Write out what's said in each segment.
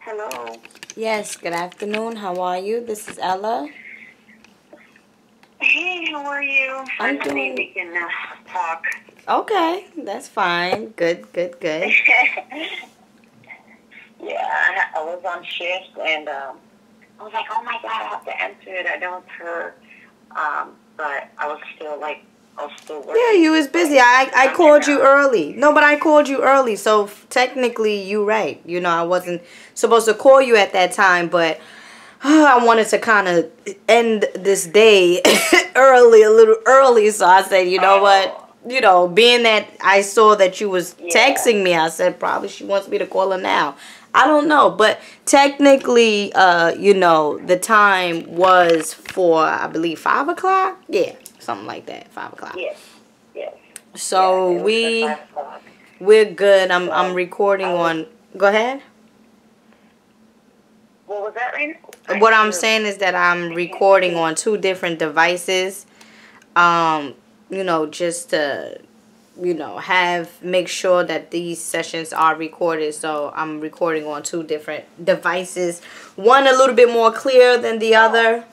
Hello. Yes, good afternoon. How are you? This is Ella. Hey, how are you? I'm Finally, doing... we can talk. Okay, that's fine. Good. Yeah, I was on shift, and I was like, oh my God, I have to answer it. I know it's her. But I was still working. Yeah, you was busy. I called you early. No, but I called you early, so technically you right. You know, I wasn't supposed to call you at that time, but I wanted to kind of end this day early, a little early, so I said, you know what? You know, being that I saw that you was texting me, I said probably she wants me to call her now. I don't know, but technically, you know, the time was for, I believe, 5 o'clock? Yeah, something like that, 5 o'clock. Yes. So yeah, we're good. I'm recording on, go ahead. What was that, Raina? What I'm saying is that I'm recording on 2 different devices. You know, just to, you know, make sure that these sessions are recorded. So I'm recording on 2 different devices. One a little bit more clear than the other.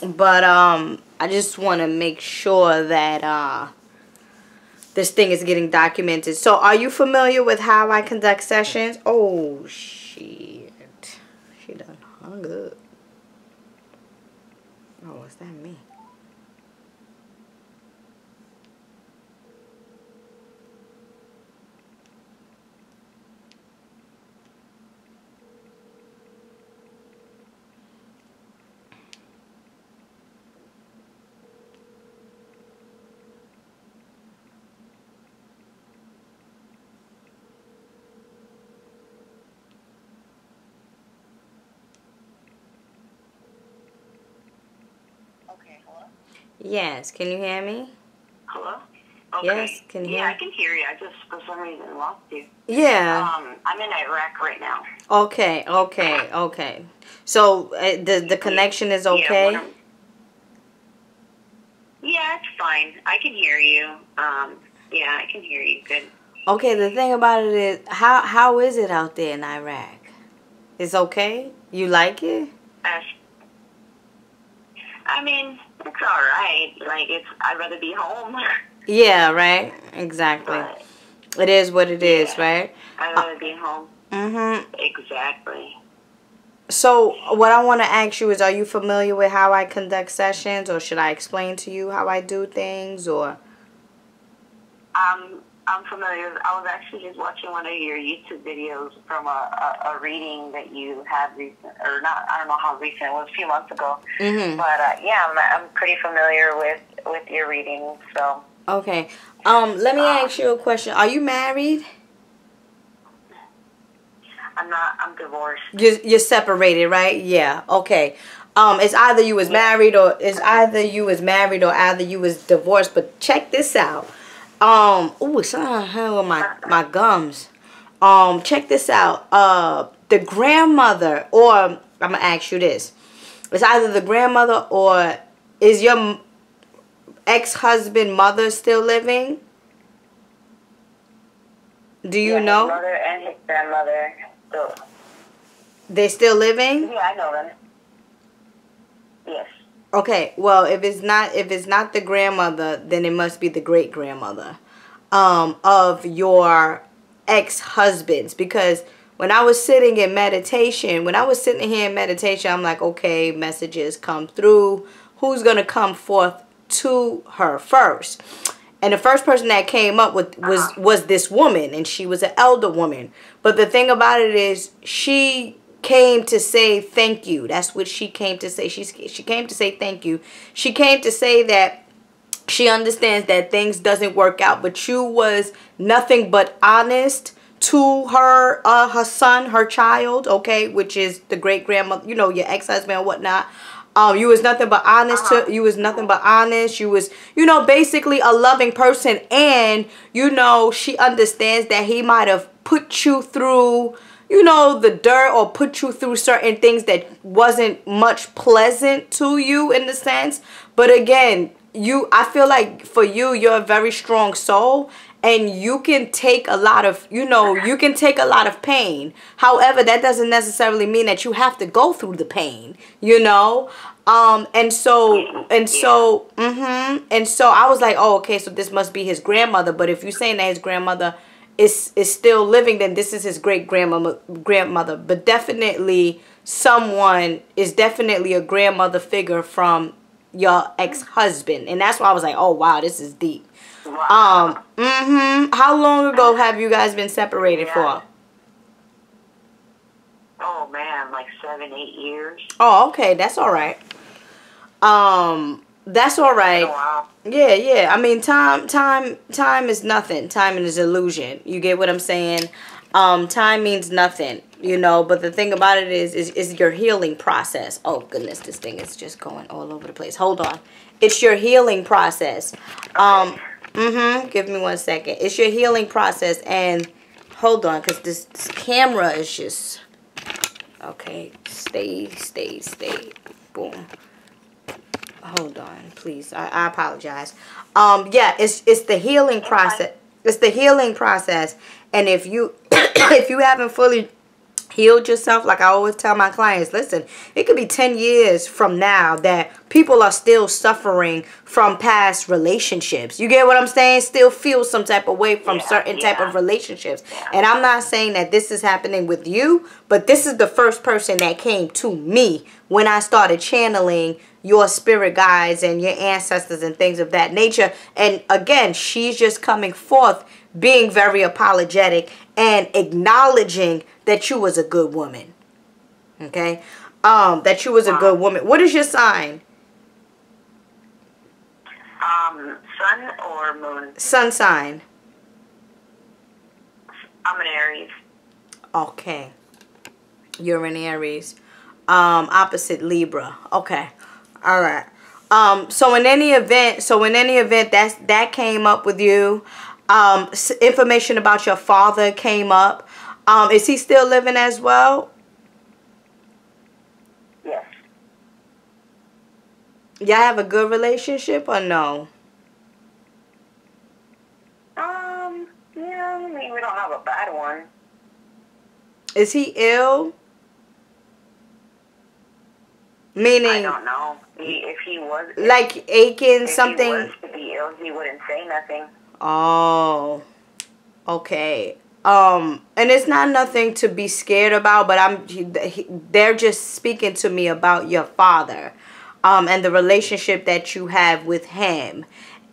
But I just want to make sure that this thing is getting documented. So are you familiar with how I conduct sessions? Oh, shit. She done hung up. Oh, was that me? Okay, hello? Yes, can you hear me? Hello? Okay. Yes, can you hear me? I can hear you. I just, for some reason, lost you. Yeah. I'm in Iraq right now. Okay. So the connection is okay? Yeah, it's fine. I can hear you. Yeah, I can hear you good. Okay, the thing about it is, how is it out there in Iraq? It's okay? You like it? I mean, it's all right. Like, I'd rather be home. Yeah, right? Exactly. But, it is what it is, right? I'd rather be home. Mm-hmm. Exactly. So, what I want to ask you is, are you familiar with how I conduct sessions, or should I explain to you how I do things, or? I'm familiar. I was actually just watching one of your YouTube videos from a reading that you had recent, or not. I don't know how recent. It was a few months ago. Mm-hmm. But yeah, I'm pretty familiar with your reading. So. Okay. Let me ask you a question. Are you married? I'm not. I'm divorced. You're separated, right? Yeah. Okay. It's either you was married or either you was divorced. But check this out. Ooh, something hell with my gums. Check this out. The grandmother, or I'm gonna ask you this. It's either the grandmother or is your ex-husband mother still living? Do you know? His mother and his grandmother still. They still living? Yeah, I know them. Yes. Okay, well, if it's not the grandmother, then it must be the great grandmother of your ex-husbands. Because when I was sitting here in meditation, I'm like, okay, messages come through. Who's gonna come forth to her first? And the first person that came up with was this woman, and she was an elder woman. But the thing about it is, she came to say thank you. That's what she came to say. She came to say thank you. She came to say that she understands that things doesn't work out, but you was nothing but honest to her, her son, her child, okay, which is the great grandmother, you know, your ex-husband or whatnot. You was nothing but honest you was nothing but honest. You was, you know, basically a loving person, and you know, she understands that he might have put you through, you know, the dirt, or put you through certain things that wasn't much pleasant to you in the sense. But again, I feel like for you, you're a very strong soul, and you can take a lot of, you can take a lot of pain. However, that doesn't necessarily mean that you have to go through the pain, and so I was like, oh, okay, so this must be his grandmother. But if you're saying that his grandmother is still living, then this is his great grandmother. But definitely someone is definitely a grandmother figure from your ex-husband. And that's why I was like, oh wow, this is deep. Wow. How long ago have you guys been separated for? Oh man, like 7-8 years. Oh, okay, that's all right. That's all right. Wow. Yeah. I mean, time is nothing. Time is illusion. You get what I'm saying? Time means nothing, but the thing about it is your healing process. Oh goodness, this thing is just going all over the place. Hold on. It's your healing process. Give me 1 second. It's your healing process, and hold on, because this camera is just okay. Stay. Boom. Hold on, please. I apologize. Yeah, it's the healing process. It's the healing process. And if you if you haven't fully healed yourself, like I always tell my clients, listen, it could be 10 years from now that people are still suffering from past relationships. You get what I'm saying? Still feel some type of way from certain type of relationships. And I'm not saying that this is happening with you, but this is the first person that came to me when I started channeling your spirit guides and your ancestors and things of that nature. And again, she's just coming forth being very apologetic and acknowledging that you was a good woman. Okay? That you was a good woman. What is your sign? Sun or moon? Sun sign. I'm an Aries. Okay. You're an Aries. Opposite Libra. Okay. All right. So in any event, that came up with you. Information about your father came up. Is he still living as well? Yes. Y'all have a good relationship or no? Yeah, I mean, we don't have a bad one. Is he ill? Meaning, I don't know. If he was, like aching something. If he was to be ill, he wouldn't say nothing. Oh, okay. And it's not nothing to be scared about, but they're just speaking to me about your father, and the relationship that you have with him,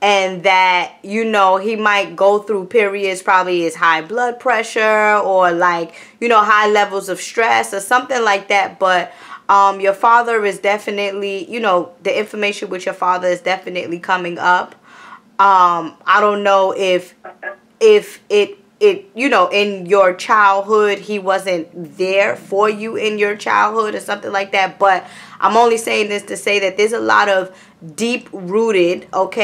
and that, he might go through periods, probably his high blood pressure or like, high levels of stress or something like that. But your father is definitely, the information with your father is definitely coming up. I don't know if it in your childhood he wasn't there for you in your childhood or something like that, but I'm only saying this to say that there's a lot of deep rooted, like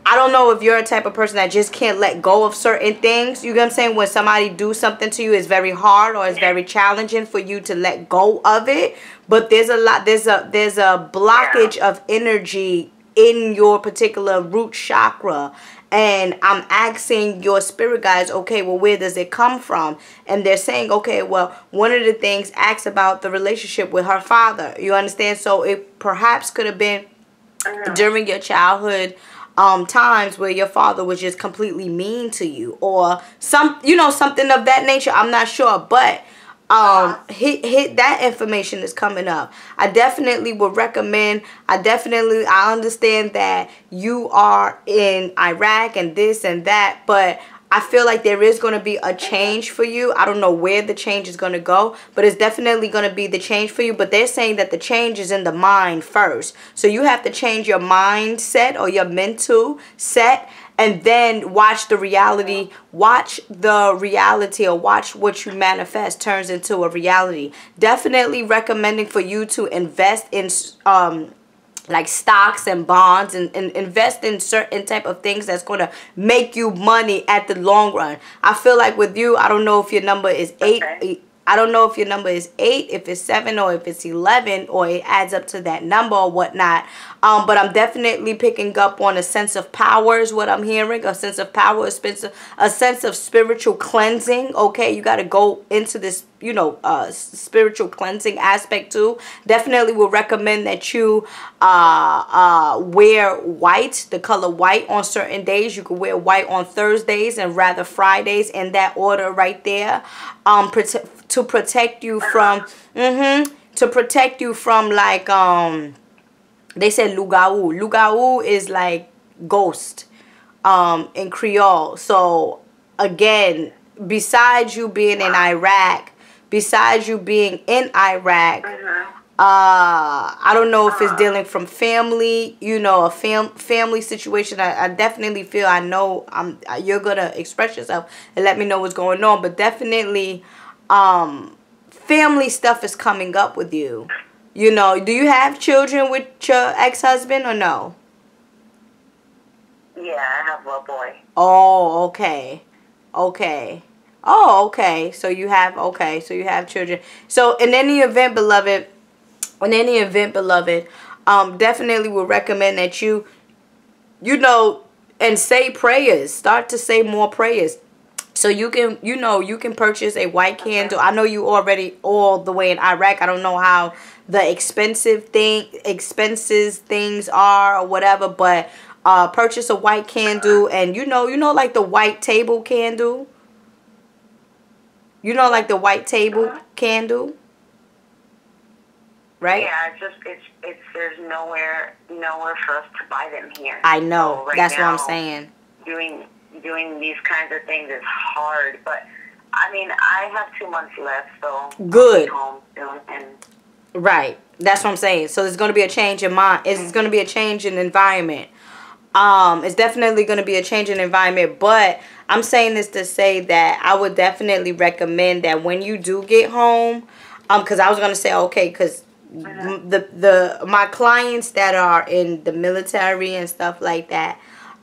I don't know if you're a type of person that just can't let go of certain things. You get what I'm saying? When somebody do something to you, it's very hard or it's very challenging for you to let go of it. But there's a blockage of energy in your particular root chakra. And I'm asking your spirit guides, okay, well, where does it come from? And they're saying, okay, well, one of the things asks about the relationship with her father. You understand? So it perhaps could have been during your childhood times where your father was just completely mean to you, or something of that nature. I'm not sure, but that information is coming up. I definitely would recommend. I understand that you are in Iraq and this and that, but I feel like there is going to be a change for you. I don't know where the change is going to go, but it's definitely going to be the change for you. But they're saying that the change is in the mind first. So you have to change your mindset or your mental set, and then watch the reality. Watch or watch what you manifest turns into a reality. Definitely recommending for you to invest in like stocks and bonds, and invest in certain type of things that's going to make you money at the long run. I feel like with you, I don't know if your number is 8. I don't know if your number is 8, if it's 7, or if it's 11, or it adds up to that number or whatnot. But I'm definitely picking up on a sense of power is what I'm hearing. A sense of power, a sense of spiritual cleansing. Okay, you got to go into this, you know, spiritual cleansing aspect too. Definitely will recommend that you wear white, the color white on certain days. You could wear white on Thursdays and rather Fridays, in that order right there. To protect you from, to protect you from like, they said lugau. Lugau is like ghost, in Creole. So again, besides you being in Iraq, I don't know if it's dealing from family, you know, a family situation. I definitely feel, I know you're gonna express yourself and let me know what's going on, but definitely family stuff is coming up with you. You know, do you have children with your ex-husband or no? Yeah, I have a boy. Oh, okay. Okay. Oh, okay. So you have children. So in any event, beloved, definitely would recommend that you know, and say prayers. Start to say more prayers. So you can, you know, you can purchase a white candle. I know you already all the way in Iraq. I don't know how the expenses things are or whatever, but purchase a white candle, and you know like the white table candle. You know, like the white table candle, right? Yeah, it's there's nowhere for us to buy them here. I know. So right That's now, what I'm saying. Doing these kinds of things is hard, but I mean, I have 2 months left, so good. I'll be home soon, and right. That's what I'm saying. So there's going to be a change in mind. It's going to be a change in environment. It's definitely going to be a change in environment, but I'm saying this to say that I would definitely recommend that when you do get home, because I was going to say, okay, because my clients that are in the military and stuff like that,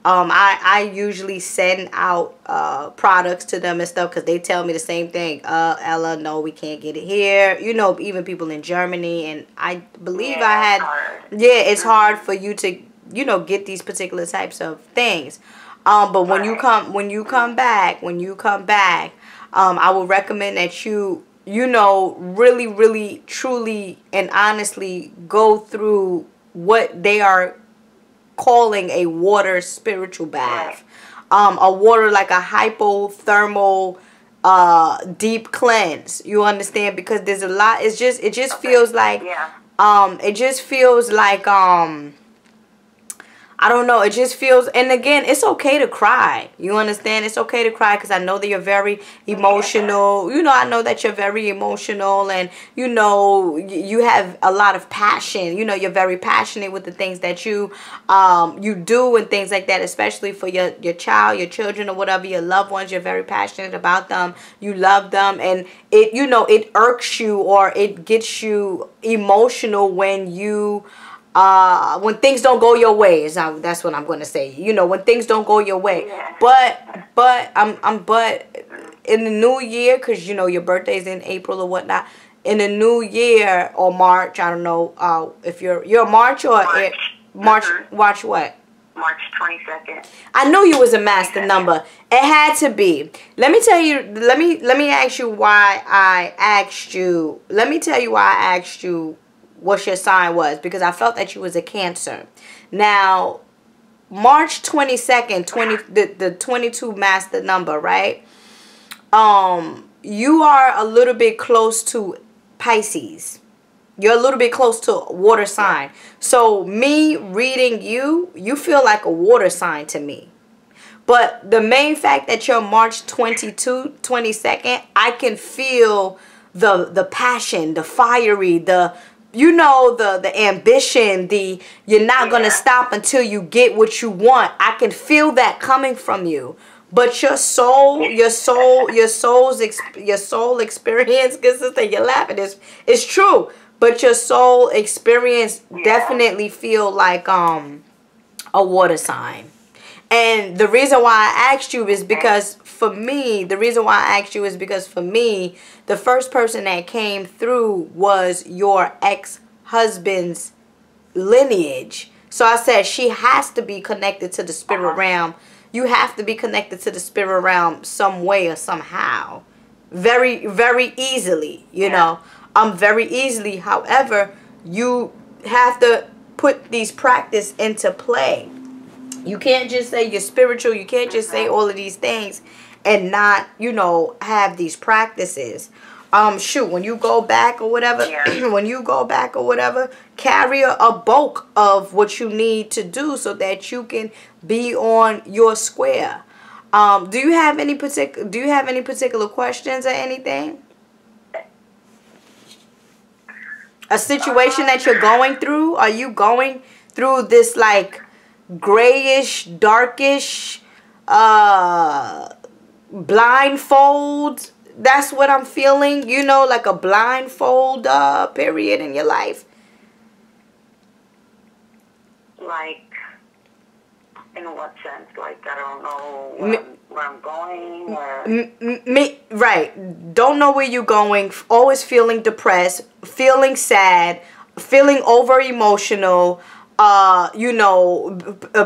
I usually send out products to them and stuff, because they tell me the same thing. Ella, no, we can't get it here. You know, even people in Germany, and I believe it's hard for you to, you know, get these particular types of things. But when you come back, I would recommend that you know, really, really, truly, and honestly go through what they are calling a water spiritual bath. A water like a hypothermal deep cleanse. You understand? Because there's a lot. It just feels like it just feels like I don't know. It just feels, and again, it's okay to cry. You understand? It's okay to cry, because I know that you're very emotional. You know, I know that you're very emotional, and you know, you have a lot of passion. You know, you're very passionate with the things that you do and things like that, especially for your child, your children, or whatever, your loved ones. You're very passionate about them. You love them, and it, you know, it irks you, or it gets you emotional when you when things don't go your way. That's what I'm going to say. You know, when things don't go your way. But in the new year, because you know your birthday's in April or whatnot. In the new year or March, I don't know if you're March or March. Watch what? March 22nd. I knew you was a master number. It had to be. Let me tell you. Let me ask you why I asked you. Let me tell you why I asked you what your sign was, because I felt that you was a Cancer. Now, March 22nd, the 22 master number, right? You are a little bit close to Pisces. You're a little bit close to water sign. So me reading you feel like a water sign to me. But the main fact that you're March 22nd, I can feel the passion, the fiery, you know, the ambition, you're not going to stop until you get what you want. I can feel that coming from you. But your soul's experience, good sister, you're laughing, it's true. But your soul experience definitely feel like a water sign. And the reason why I asked you is because for me, the reason why I asked you is because for me, the first person that came through was your ex-husband's lineage. So I said she has to be connected to the spirit realm. You have to be connected to the spirit realm some way or somehow. Very, very easily, you know. Very easily. However, you have to put these practice into play. You can't just say you're spiritual. You can't just say all of these things and not, you know, have these practices. Shoot, when you go back or whatever, carry a bulk of what you need to do so that you can be on your square. Do you have any particular questions or anything? A situation that you're going through? Are you going through this like grayish, darkish, blindfold? That's what I'm feeling, you know, like a blindfold period in your life. Like, in what sense? Like, I don't know where I'm going, or... Right. Don't know where you're going. Always feeling depressed, feeling sad, feeling over emotional. You know,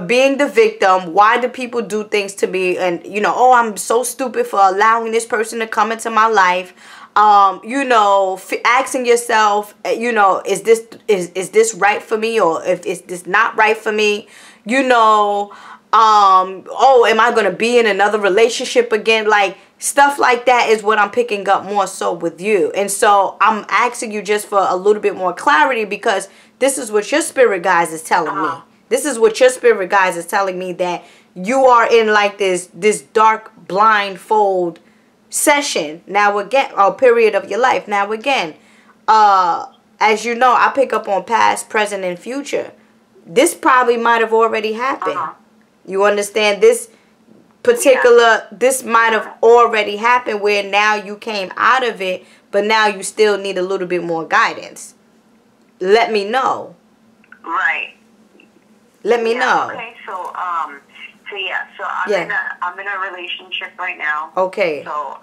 being the victim. Why do people do things to me? And, you know, oh, I'm so stupid for allowing this person to come into my life. You know, asking yourself, you know, is this right for me, or is this not right for me? You know, oh, am I going to be in another relationship again? Like, stuff like that is what I'm picking up more so with you. And so I'm asking you just for a little bit more clarity, because this is what your spirit guides is telling me. This is what your spirit guides is telling me, that you are in like this dark blindfold session now again, or period of your life. Now again, as you know, I pick up on past, present, and future. This probably might have already happened. You understand? This particular, this might have already happened, where now you came out of it, but now you still need a little bit more guidance. Let me know. Right. Let me know. Okay, so I'm in a relationship right now. Okay. So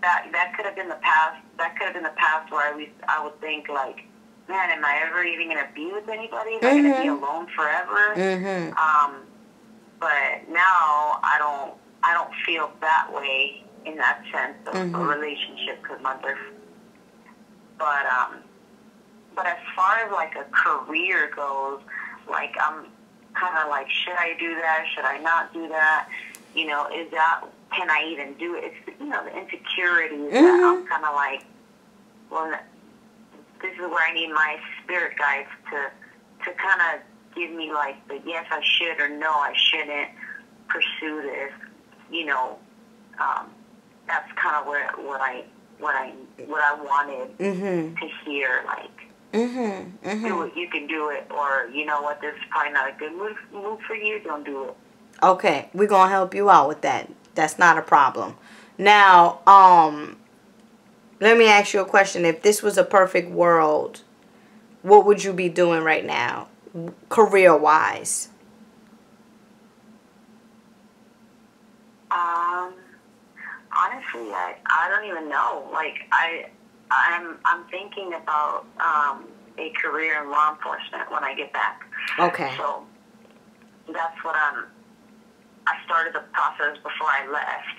that could have been the past. That could have been the past where I would think like, man, am I ever even gonna be with anybody? Am I gonna be alone forever? But now I don't feel that way in that sense of a relationship, because my boyfriend. But as far as like a career goes, like I'm kind of like, should I do that? Should I not do that? You know, can I even do it? It's, you know, the insecurities that I'm kind of like, well, this is where I need my spirit guides to kind of give me like the yes I should or no I shouldn't pursue this. You know, that's kind of what I wanted to hear, like. Do it, you can do it, or you know what, this is probably not a good move for you, don't do it. Okay, we're gonna help you out with that. That's not a problem. Now, let me ask you a question. If this was a perfect world, what would you be doing right now, career-wise? Honestly, I don't even know. Like, I'm thinking about a career in law enforcement when I get back. Okay. So that's what I started the process before I left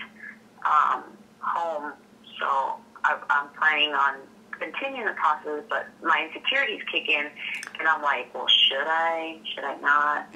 home. So I'm planning on continuing the process, but my insecurities kick in, and I'm like, well, should I not?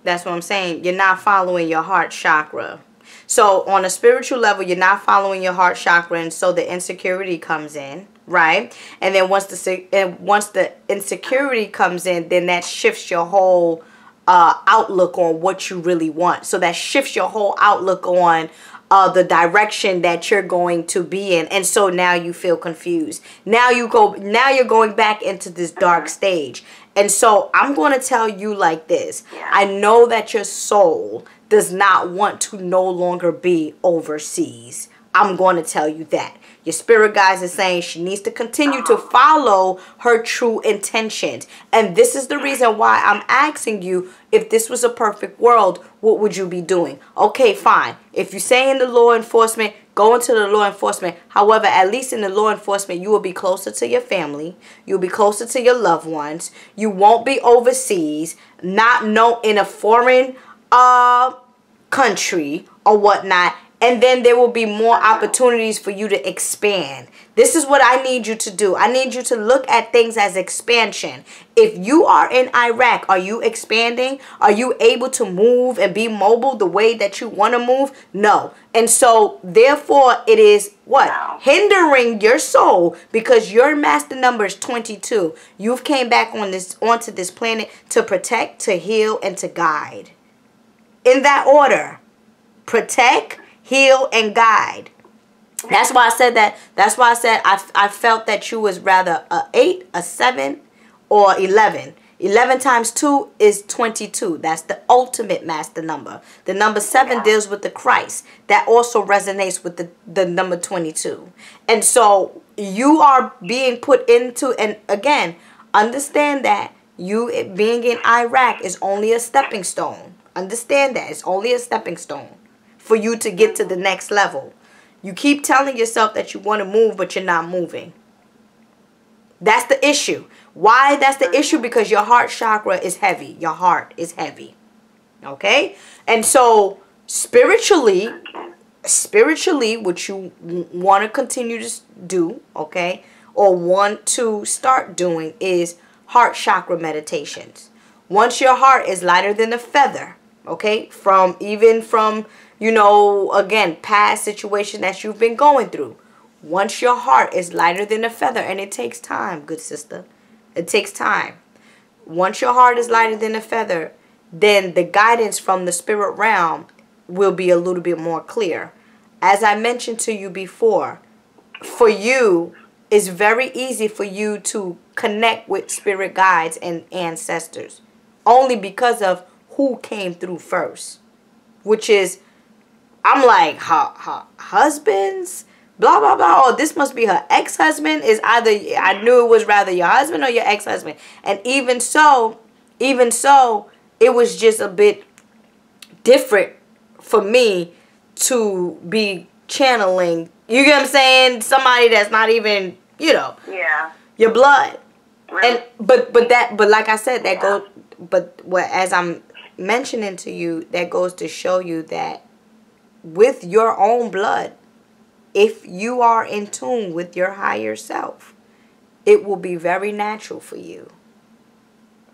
That's what I'm saying. You're not following your heart chakra. So on a spiritual level, you're not following your heart chakra, and so the insecurity comes in, right? And then once the insecurity comes in, then that shifts your whole outlook on what you really want. So that shifts your whole outlook on the direction that you're going to be in, and so now you feel confused. Now you're going back into this dark stage. And so I'm going to tell you like this. I know that your soul does not want to no longer be overseas. I'm going to tell you that. Your spirit guides is saying she needs to continue to follow her true intentions. And this is the reason why I'm asking you, if this was a perfect world, what would you be doing? Okay, fine. If you're saying the law enforcement, go into the law enforcement. However, at least in the law enforcement, you will be closer to your family. You'll be closer to your loved ones. You won't be overseas, not in a foreign country or whatnot. And then there will be more opportunities for you to expand. This is what I need you to do. I need you to look at things as expansion. If you are in Iraq, are you expanding? Are you able to move and be mobile the way that you want to move? No. And so, therefore, it is what? No. Hindering your soul, because your master number is 22. You've came back onto this planet to protect, to heal, and to guide. In that order. Protect, heal, and guide. That's why I said that. That's why I said I felt that you was rather a 8, a 7, or 11. 11 times 2 is 22. That's the ultimate master number. The number 7 deals with the Christ. That also resonates with the number 22. And so you are being put into, and again, understand that you being in Iraq is only a stepping stone. Understand that. It's only a stepping stone for you to get to the next level. You keep telling yourself that you want to move, but you're not moving. That's the issue. Why that's the issue? Because your heart chakra is heavy. Your heart is heavy. Okay? And so spiritually, what you want to continue to do, okay, or want to start doing is heart chakra meditations. Once your heart is lighter than a feather, okay, from you know, again, past situation that you've been going through. Once your heart is lighter than a feather, and it takes time, good sister. It takes time. Once your heart is lighter than a feather, then the guidance from the spirit realm will be a little bit more clear. As I mentioned to you before, for you, it's very easy for you to connect with spirit guides and ancestors. Only because of who came through first. Which is, I'm like, her husbands, blah, blah, blah. Oh, this must be her ex-husband. Is either, I knew it was rather your husband or your ex-husband. And even so, it was just a bit different for me to be channeling, you get what I'm saying? Somebody that's not even, you know, your blood. Really? And but like I said, that goes, but as I'm mentioning to you, that goes to show you that with your own blood, if you are in tune with your higher self, it will be very natural for you.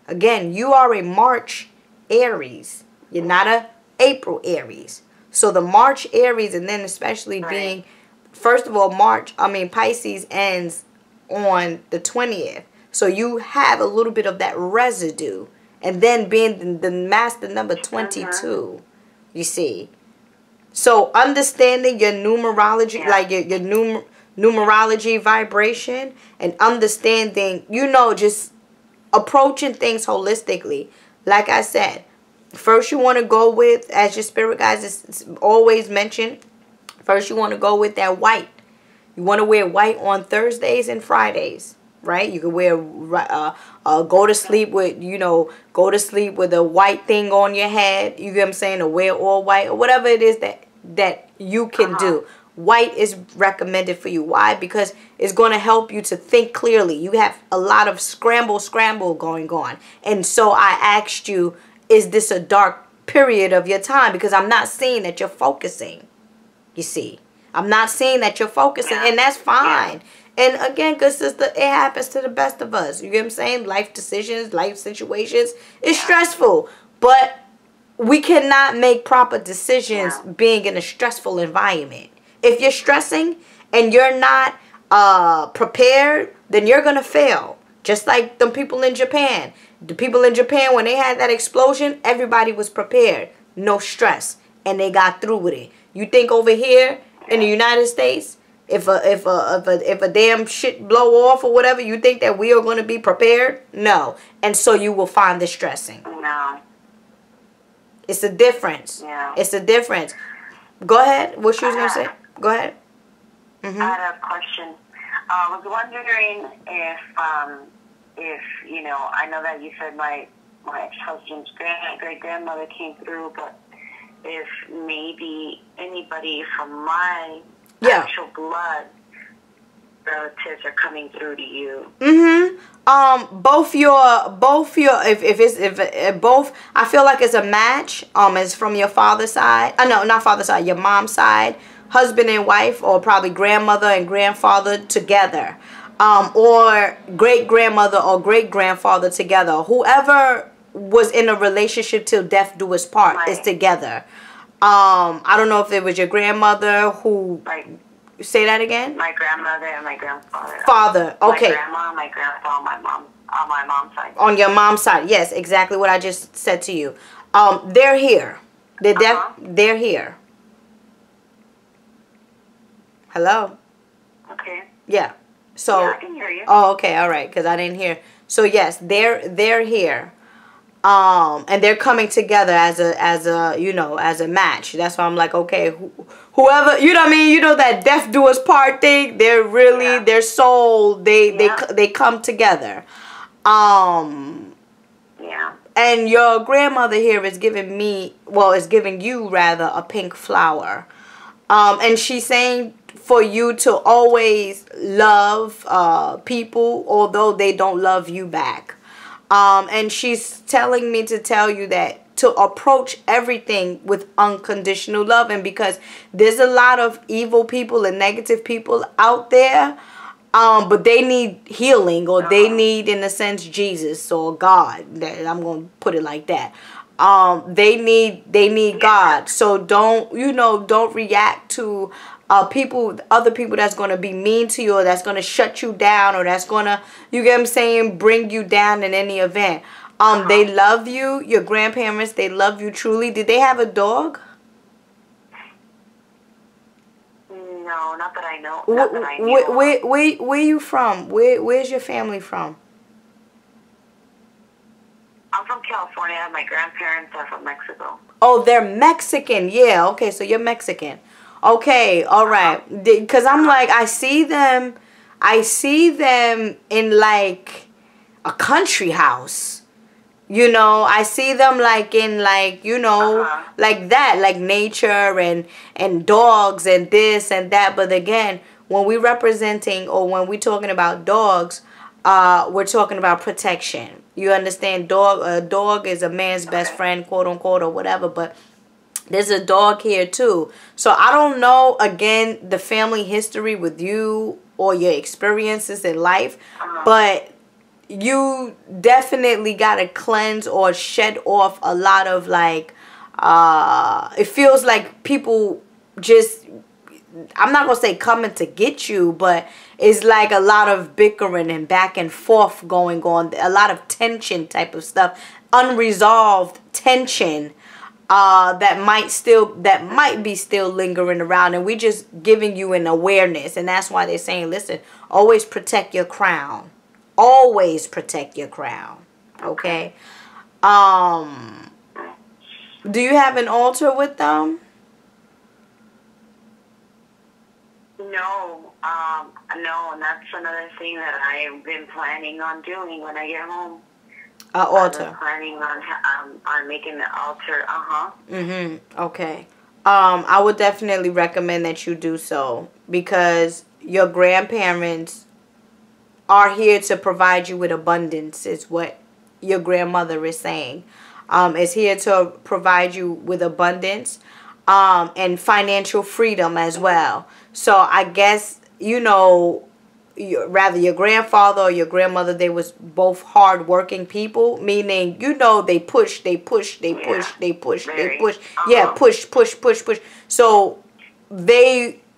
Again, you are a March Aries. You're not a April Aries. So the March Aries, and then especially being, first of all, Pisces ends on the 20th. So you have a little bit of that residue. And then being the master number 22, you see. So understanding your numerology, like your numerology vibration, and understanding, you know, just approaching things holistically. Like I said, first you want to go with, as your spirit guides is always mentioned, first you want to go with that white. You want to wear white on Thursdays and Fridays. Right? You can wear, go to sleep with, you know, go to sleep with a white thing on your head. You get what I'm saying? Or wear all white, or whatever it is that you can do. White is recommended for you. Why? Because it's going to help you to think clearly. You have a lot of scramble going on. And so I asked you, is this a dark period of your time? Because I'm not seeing that you're focusing. You see? I'm not seeing that you're focusing, and that's fine. And again, good sister, it happens to the best of us. You get what I'm saying? Life decisions, life situations. It's stressful. But we cannot make proper decisions being in a stressful environment. If you're stressing and you're not prepared, then you're going to fail. Just like the people in Japan. The people in Japan, when they had that explosion, everybody was prepared. No stress. And they got through with it. You think over here in the United States, if a damn shit blow off or whatever, you think that we are going to be prepared? No. And so you will find the stressing. No. It's a difference. Yeah. It's a difference. Go ahead. What she was going to say? Go ahead. Mm-hmm. I had a question. I was wondering if you know, I know that you said my ex-husband's great grandmother came through, but if maybe anybody from my actual blood relatives are coming through to you. Both your if both, I feel like it's a match. It's from your father's side. No, not father's side, your mom's side, husband and wife, or probably grandmother and grandfather together. Or great grandmother or great grandfather together. Whoever was in a relationship till death do us part is together. I don't know if it was your grandmother who. Say that again. My grandmother and my grandfather. Father, okay. My grandma, my grandpa, on my mom's side. On your mom's side, yes, exactly what I just said to you. They're here. They're here. Hello. Okay. Yeah. So. Yeah, I can hear you. Oh, okay, all right, because I didn't hear. So yes, they're here. And they're coming together as a you know, as a match. That's why I'm like, okay, whoever, you know what I mean, you know, that death do us part thing, they're really their soul, they come together. Yeah. And your grandmother here is giving me, well, is giving you rather, a pink flower. And she's saying for you to always love people although they don't love you back. And she's telling me to tell you that to approach everything with unconditional love. And because there's a lot of evil people and negative people out there, but they need healing, or they need, in a sense, Jesus or God. I'm going to put it like that. They need God. So don't react to other people that's going to be mean to you, or that's going to shut you down, or that's going to, you get what I'm saying, bring you down in any event. They love you. Your grandparents, they love you truly. Did they have a dog? No, not that I know. Not that I knew. Where you from? Where's your family from? I'm from California. My grandparents are from Mexico. Oh, they're Mexican. Yeah, okay, so you're Mexican. Okay, all right. Because I'm like, I see them in like a country house. You know, I see them like in like, you know, like that, like nature and dogs and this and that. But again, when we representing, or when we talking about dogs, we're talking about protection. You understand? A dog is a man's best friend, quote unquote, or whatever. But there's a dog here too. So I don't know, again, the family history with you or your experiences in life, but you definitely got to cleanse or shed off a lot of like, it feels like people just, I'm not going to say coming to get you, but it's like a lot of bickering and back and forth going on, a lot of tension type of stuff, unresolved tension. That might be still lingering around, and we just giving you an awareness. And that's why they're saying, listen, always protect your crown. Always protect your crown. Okay? Do you have an altar with them? No, no, and that's another thing that I've been planning on doing when I get home. An altar. I'm planning on making the altar. Okay. I would definitely recommend that you do so, because your grandparents are here to provide you with abundance, is what your grandmother is saying. Is here to provide you with abundance, and financial freedom as well. So I guess, you know, rather your grandfather or your grandmother, they was both hard-working people, meaning, you know, they push. Yeah, push. So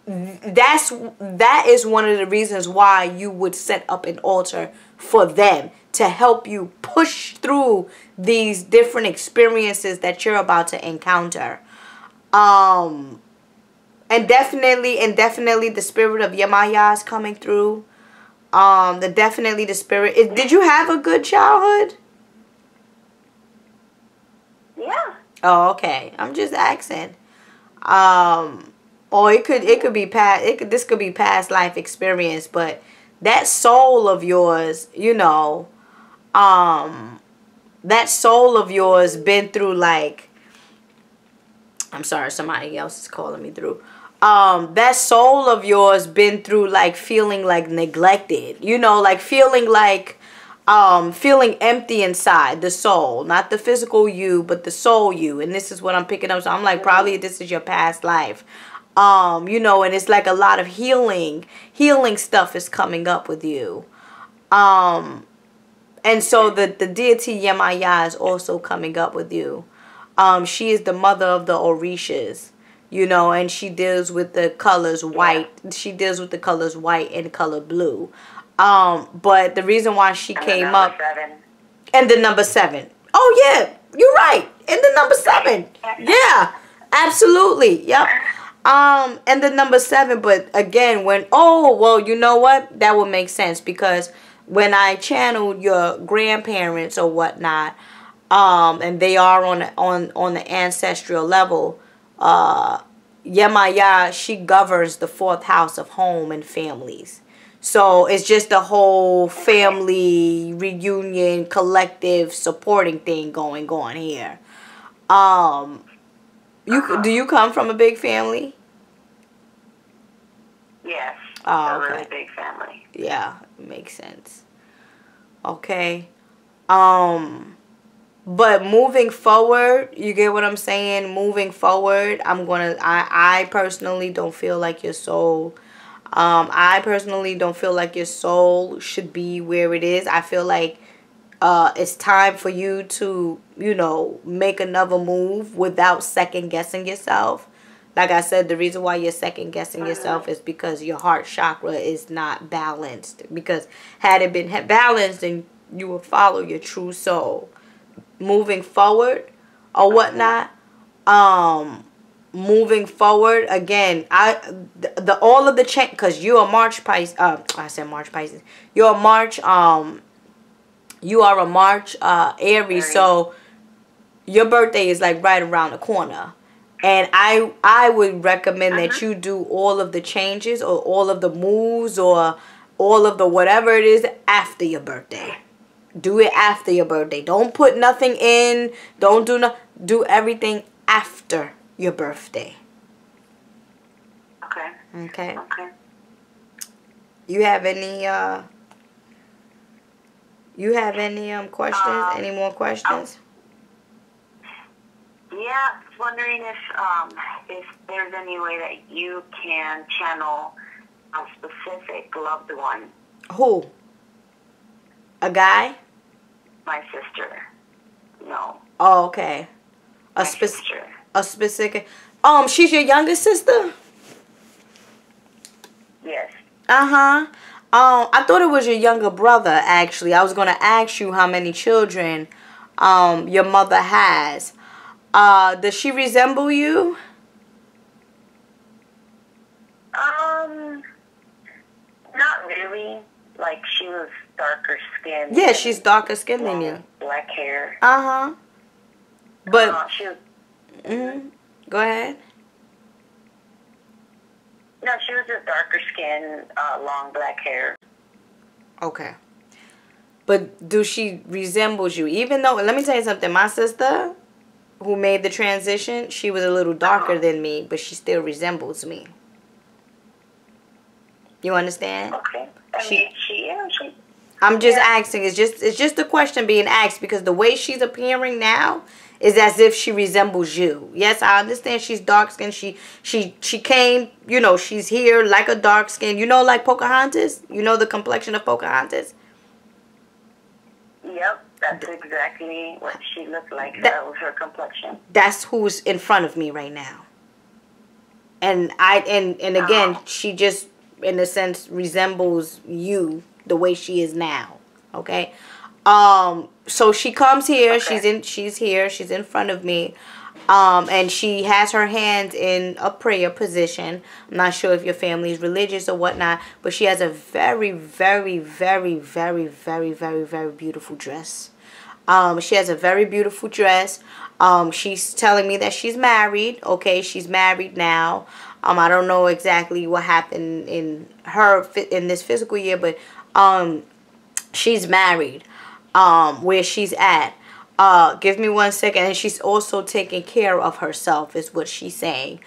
that is one of the reasons why you would set up an altar for them, to help you push through these different experiences that you're about to encounter. And definitely the spirit of Yamaya is coming through. Definitely the spirit. Did you have a good childhood? Yeah. Oh, okay. I'm just asking. Or it could be past. This could be past life experience, but that soul of yours, you know, that soul of yours been through like. I'm sorry, somebody else is calling me through. That soul of yours been through like feeling like neglected, you know, like feeling like feeling empty inside, the soul, not the physical you, but the soul you. And this is what I'm picking up. So I'm like, probably this is your past life. You know, and it's like a lot of healing stuff is coming up with you. And so the deity Yemaya is also coming up with you. She is the mother of the Orishas, you know, and she deals with the colors white. She deals with the colors white and color blue. But the reason why she came up, 7. and the number 7. Oh yeah, you're right. And the number 7. Yeah, absolutely. Yep. And the number 7. But again, you know what? That would make sense, because when I channeled your grandparents or whatnot, and they are on the ancestral level, Yemaya, she governs the 4th house of home and families. So it's just a whole family reunion, collective supporting thing going on here. Do you come from a big family? Yes. Oh, a okay. really big family. Yeah, makes sense. Okay. But moving forward, you get what I'm saying? Moving forward, I personally don't feel like your soul. I personally don't feel like your soul should be where it is. I feel like it's time for you to, you know, make another move without second guessing yourself. Like I said, the reason why you're second guessing yourself is because your heart chakra is not balanced. Because had it been balanced, then you would follow your true soul. Moving forward or whatnot, moving forward again, all of the change, because you're a March Pisces. I said March Pisces. You're a March. You are a March Aries. So your birthday is like right around the corner, and I would recommend that you do all of the changes or all of the moves or all of the whatever it is after your birthday. Do it after your birthday. Don't put nothing in. Don't do everything after your birthday. Okay. Okay. Okay. You have any questions? Any more questions? Yeah, I was wondering if there's any way that you can channel a specific loved one. Who? A guy? My sister. No. Oh, okay. A specific. She's your youngest sister? Yes. Uh-huh. I thought it was your younger brother, actually. I was going to ask you how many children your mother has. Does she resemble you? Not really. Like, she was darker skinned. Yeah, she's darker skinned than you. Black hair. Uh-huh. But she was... Go ahead. No, she was just darker skin, long black hair. Okay. But do she resembles you? Even though, let me tell you something. My sister, who made the transition, she was a little darker than me, but she still resembles me. You understand? Okay. I'm just asking. It's just a question being asked, because the way she's appearing now is as if she resembles you. Yes, I understand she's dark skinned. She came, you know, she's here like a dark skin. You know, like Pocahontas? You know the complexion of Pocahontas? Yep, that's exactly what she looked like. That was her complexion. That's who's in front of me right now. And again, she just, in a sense, resembles you the way she is now. Okay? So she comes here, okay. She's here, she's in front of me. And she has her hands in a prayer position. I'm not sure if your family is religious or whatnot, but she has a very, very, very, very, very, very, very beautiful dress. She has a very beautiful dress. She's telling me that she's married. Okay, she's married now. I don't know exactly what happened in this physical year, but she's married. Where she's at. Give me 1 second. And she's also taking care of herself, is what she's saying.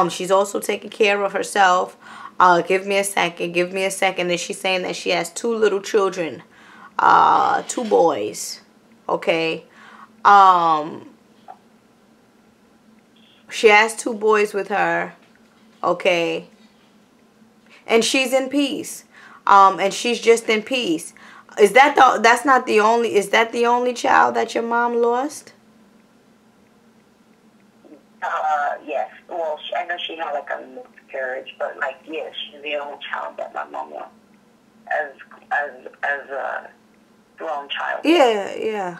She's also taking care of herself. Give me a second. Give me a second. And she's saying that she has 2 little children. 2 boys. Okay. She has 2 boys with her. Okay. And she's in peace. And she's just in peace. Is that that's not the only, is that the only child that your mom lost? Yes. Well, I know she had like a miscarriage, but like, yes, she's the only child that my mom lost as a grown child. Yeah.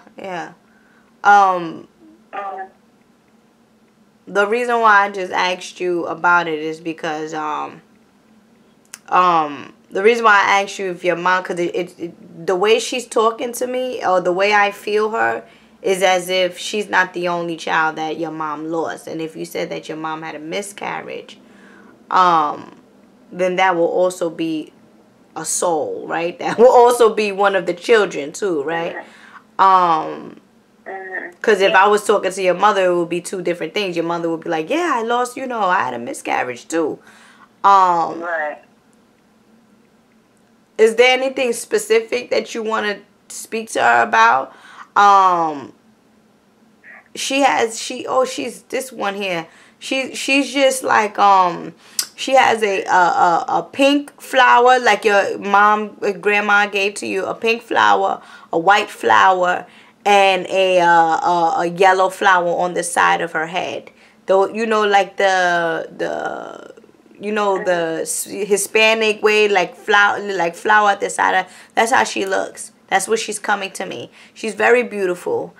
The reason why I just asked you about it is because the reason why I asked you if your mom, because the way she's talking to me, or the way I feel her, is as if she's not the only child that your mom lost. And if you said that your mom had a miscarriage, then that will also be a soul, right? That will also be one of the children too, right? Because if I was talking to your mother, it would be 2 different things. Your mother would be like, yeah, I lost, I had a miscarriage too. Right. Is there anything specific that you want to speak to her about? She's this one here. She's just like, she has a pink flower, like your grandma gave to you, a pink flower, a white flower, and a yellow flower on the side of her head. Though, like the Hispanic way, like flower at the side of, that's how she looks. That's what she's coming to me. She's very beautiful.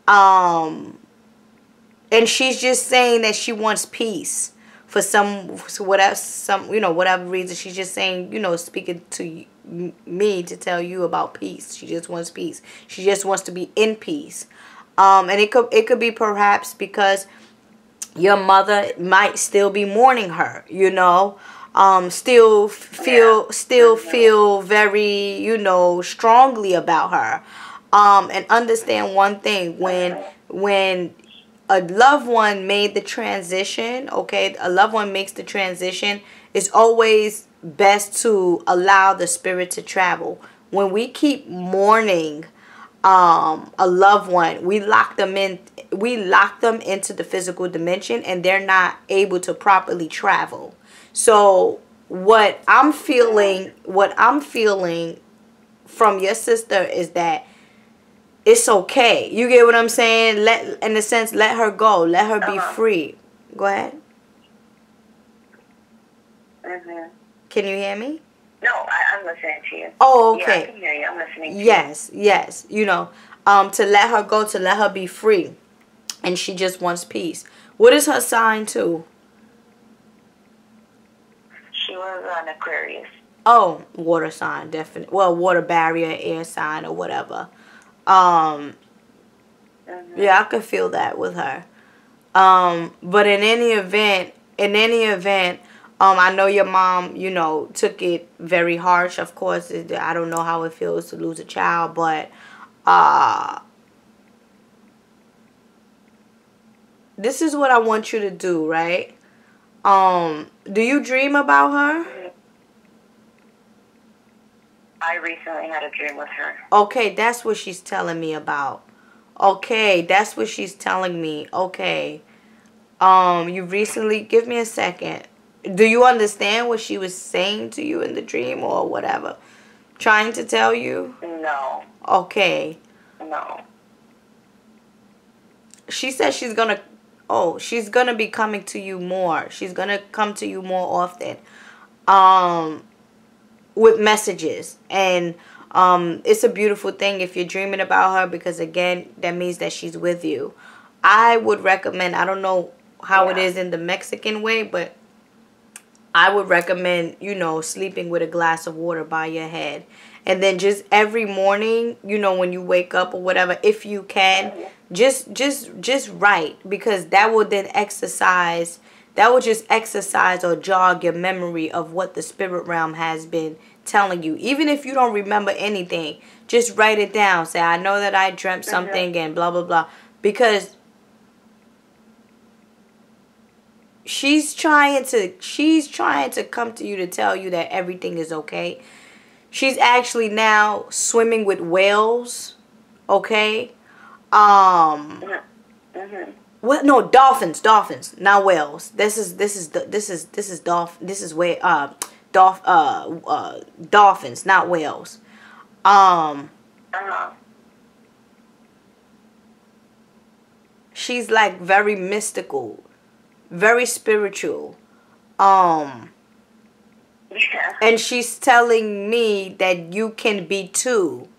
And she's just saying that she wants peace for whatever reason. She's just saying, speaking to me to tell you about peace. She just wants peace. She just wants to be in peace. And it could be perhaps because your mother might still be mourning her, still feel very, strongly about her. And understand one thing, when a loved one made the transition, okay, a loved one makes the transition, it's always best to allow the spirit to travel. When we keep mourning a loved one, we lock them into the physical dimension, and they're not able to properly travel. So what I'm feeling from your sister is that it's okay. You get what I'm saying? In a sense, let her go. Let her be free. Go ahead. Can you hear me? No, I'm listening to you. Oh, okay. Yeah, I can hear you. I'm listening to you. Yes. To let her go, to let her be free. And she just wants peace. What is her sign too? She was an Aquarius. Oh, water sign, definitely. Well, water barrier, air sign, or whatever. Yeah, I could feel that with her. But in any event, I know your mom, took it very harsh. Of course, I don't know how it feels to lose a child, but this is what I want you to do, right? Do you dream about her? I recently had a dream with her. Okay, that's what she's telling me about. Okay, that's what she's telling me. Okay. You recently, give me a second. Do you understand what she was saying to you in the dream or whatever? Trying to tell you? No. Okay. No. She says she's gonna be coming to you more. She's gonna come to you more often. With messages. And it's a beautiful thing if you're dreaming about her, because again, that means that she's with you. I would recommend, I don't know how it is in the Mexican way, but I would recommend, sleeping with a glass of water by your head. And then just every morning, when you wake up or whatever, if you can, just write, because that will then exercise that will just exercise or jog your memory of what the spirit realm has been telling you. Even if you don't remember anything, just write it down. Say, I know that I dreamt something and blah, blah, blah. Because she's trying to come to you to tell you that everything is okay. She's actually now swimming with whales. Okay? What? No, dolphins, not whales. Dolphins, not whales. She's like very mystical, very spiritual. And she's telling me that you can be too.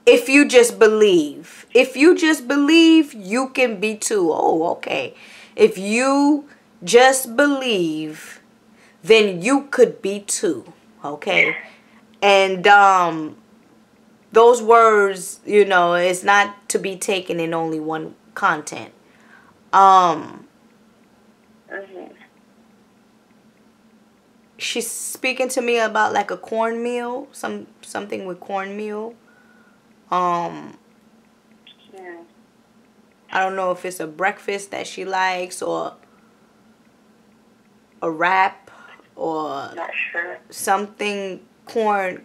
If you just believe. If you just believe, you can be too. Oh, okay. If you just believe, then you could be too. Okay? And those words, you know, it's not to be taken in only one content. She's speaking to me about like a cornmeal, something with cornmeal. I don't know if it's a breakfast that she likes or a wrap or not sure. Something cornmeal.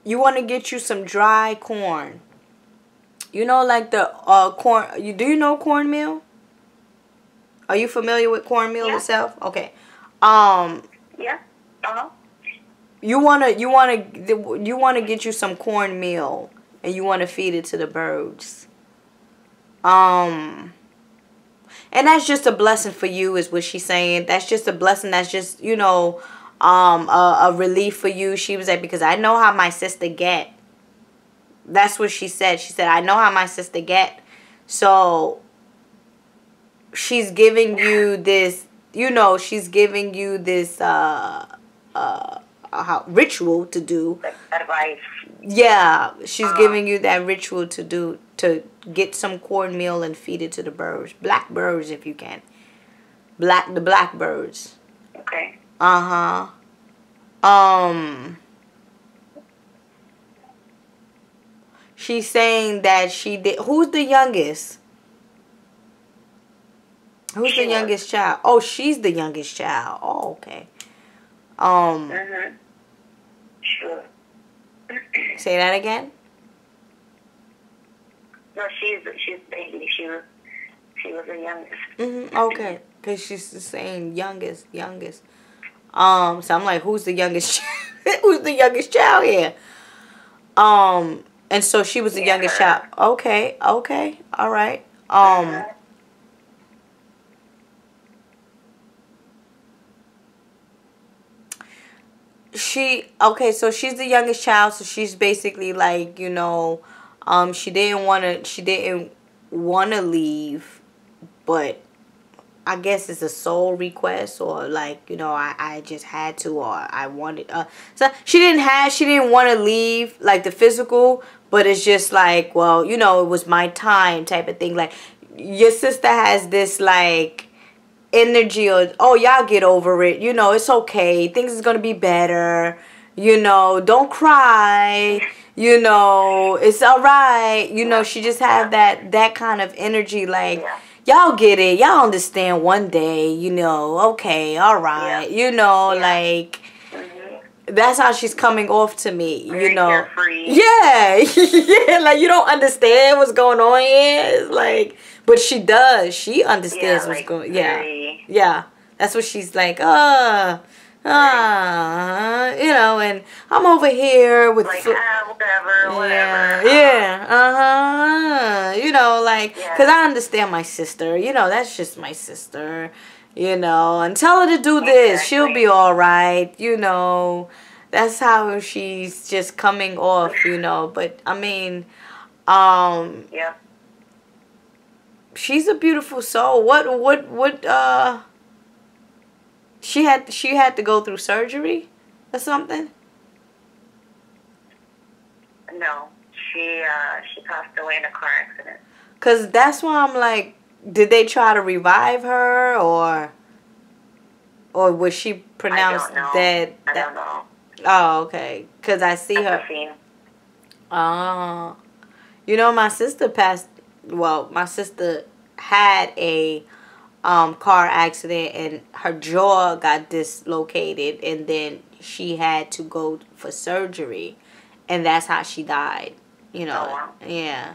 You want to get you some dry corn. You know, like the corn. Do you know cornmeal? Are you familiar with cornmeal itself? Okay. Yeah. You wanna get you some cornmeal and you wanna feed it to the birds. And that's just a blessing for you, is what she's saying. That's just a blessing. That's just, you know, a relief for you. She was like, because I know how my sister get. That's what she said. She said, I know how my sister get. So she's giving you this, you know, she's giving you this ritual to do. Advice. Yeah, she's giving you that ritual to do, to get some cornmeal and feed it to the birds. Black birds, if you can. The black birds. Okay. She's saying that she did. Who's the youngest? Who's the youngest child? Oh, she's the youngest child. Oh, okay. Sure. Say that again. No, she's baby. She was the youngest. Okay, because she's saying youngest. So I'm like, who's the youngest? Who's the youngest child here? And so she was the youngest child. Okay, all right. So she's the youngest child, so she's basically like, you know, she didn't wanna leave, but I guess it's a soul request, or like, you know, I just had to, or I wanted, so she didn't want to leave, like the physical, but it's just like, well, you know, it was my time type of thing. Like, your sister has this like energy of, oh, y'all get over it, you know, it's okay, things is gonna be better, you know, don't cry, you know, it's all right, you know. She just have that kind of energy, like, y'all get it, y'all understand one day, you know, okay, all right, you know, like, that's how she's coming off to me, you know. Carefree. Yeah, yeah, like, you don't understand what's going on here. It's like, but she does. She understands what's going on. Yeah. That's what she's like, you know, and I'm over here with like, whatever. You know, like, because I understand my sister, you know, that's just my sister, you know, and tell her to do this, she'll be all right, you know. That's how she's just coming off, you know. But I mean, she's a beautiful soul. She had to go through surgery or something? No, she passed away in a car accident. Cause that's why I'm like, did they try to revive her, or was she pronounced dead? I don't know. Oh, okay. Cause I see her. Oh, you know, my sister passed. Well, my sister had a car accident, and her jaw got dislocated, and then she had to go for surgery, and that's how she died. You know, oh, wow. Yeah.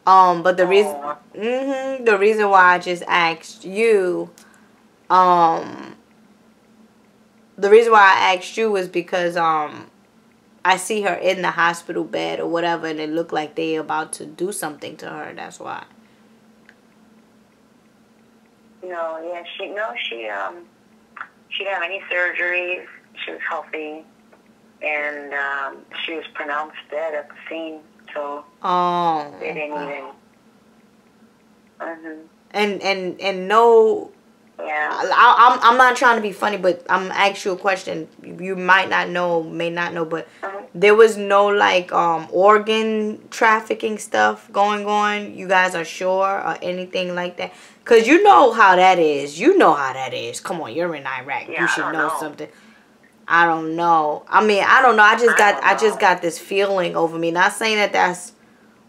But the the reason why I just asked you, the reason why I asked you was because I see her in the hospital bed or whatever, and it looked like they about to do something to her. That's why. No, yeah, she didn't have any surgeries. She was healthy, and she was pronounced dead at the scene. So they didn't even. And no. Yeah. I'm not trying to be funny, but I'm asking you a question. You might not know, may not know, but there was no like organ trafficking stuff going on. You guys are sure, or anything like that? Cause you know how that is. You know how that is. Come on, you're in Iraq. Yeah, you should know something. I don't know. I mean, I don't know. I just got this feeling over me. Not saying that that's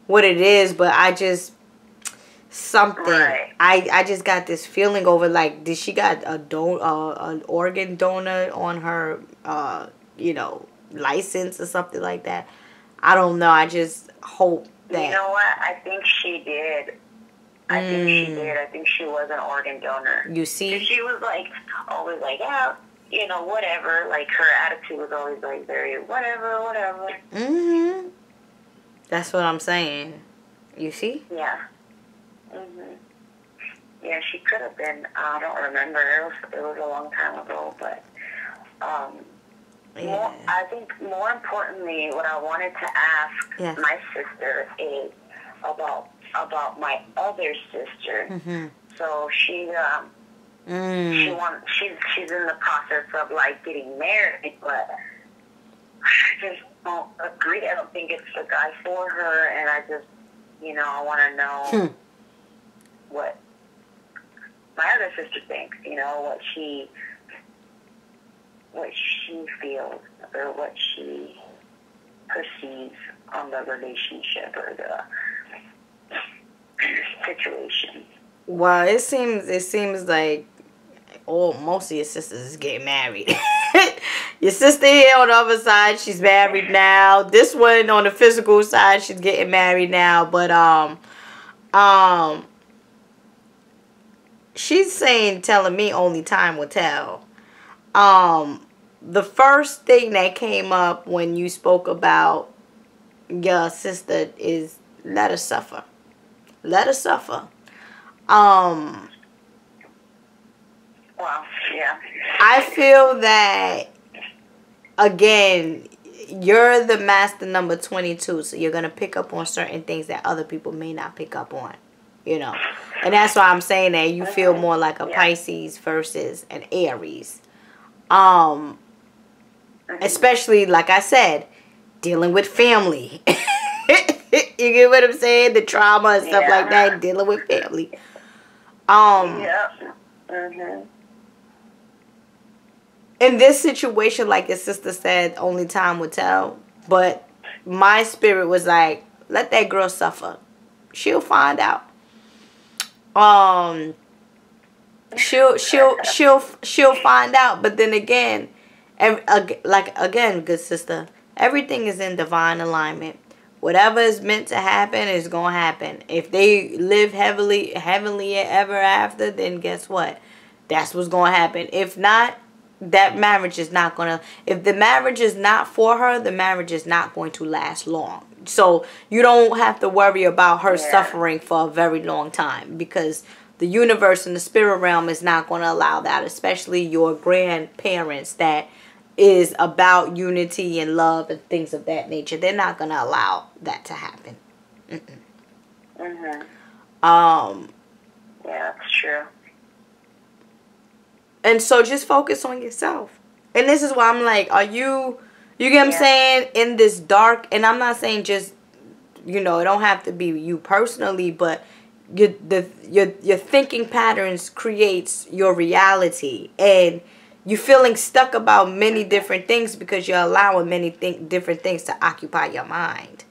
what it is, but I just something. Right. I just got this feeling over, like, did she got an organ donor on her license or something like that? I don't know. I just hope that. You know what? I think she did. I think she was an organ donor. You see? She was like always like, yeah, whatever. Like her attitude was always like very whatever. That's what I'm saying. You see? Yeah. Yeah, she could have been. I don't remember. It was a long time ago, but I think more importantly, what I wanted to ask my sister is about my other sister. So she's she's in the process of like getting married, but I just don't agree. I don't think it's the guy for her, and I just I want to know what my other sister thinks, what she feels or what she perceives on the relationship or the situation. Well, it seems like most of your sisters is getting married. Your sister here on the other side, she's married now. This one on the physical side, she's getting married now. But she's telling me only time will tell. The first thing that came up when you spoke about your sister is let her suffer. Let her suffer. Well, yeah. I feel that, again, you're the master number 22, so you're going to pick up on certain things that other people may not pick up on, And that's why I'm saying that you feel more like a Pisces versus an Aries. Especially, like I said, dealing with family. You get what I'm saying? The trauma and stuff like that, dealing with family. In this situation, like your sister said, only time will tell. But my spirit was like, let that girl suffer. She'll find out. She'll find out. But then again, good sister, everything is in divine alignment. Whatever is meant to happen is going to happen. If they live heavenly ever after, then guess what? That's what's going to happen. If not, that marriage is not going to... If the marriage is not for her, the marriage is not going to last long. So you don't have to worry about her suffering for a very long time, because the universe and the spirit realm is not going to allow that, especially your grandparents that is about unity and love and things of that nature. They're not going to allow that to happen. Yeah, that's true. And so just focus on yourself. And this is why I'm like, are you You get what I'm saying? In this dark, and I'm not saying just, you know, it don't have to be you personally, but your thinking patterns creates your reality, and you're feeling stuck about many different things because you're allowing many different things to occupy your mind.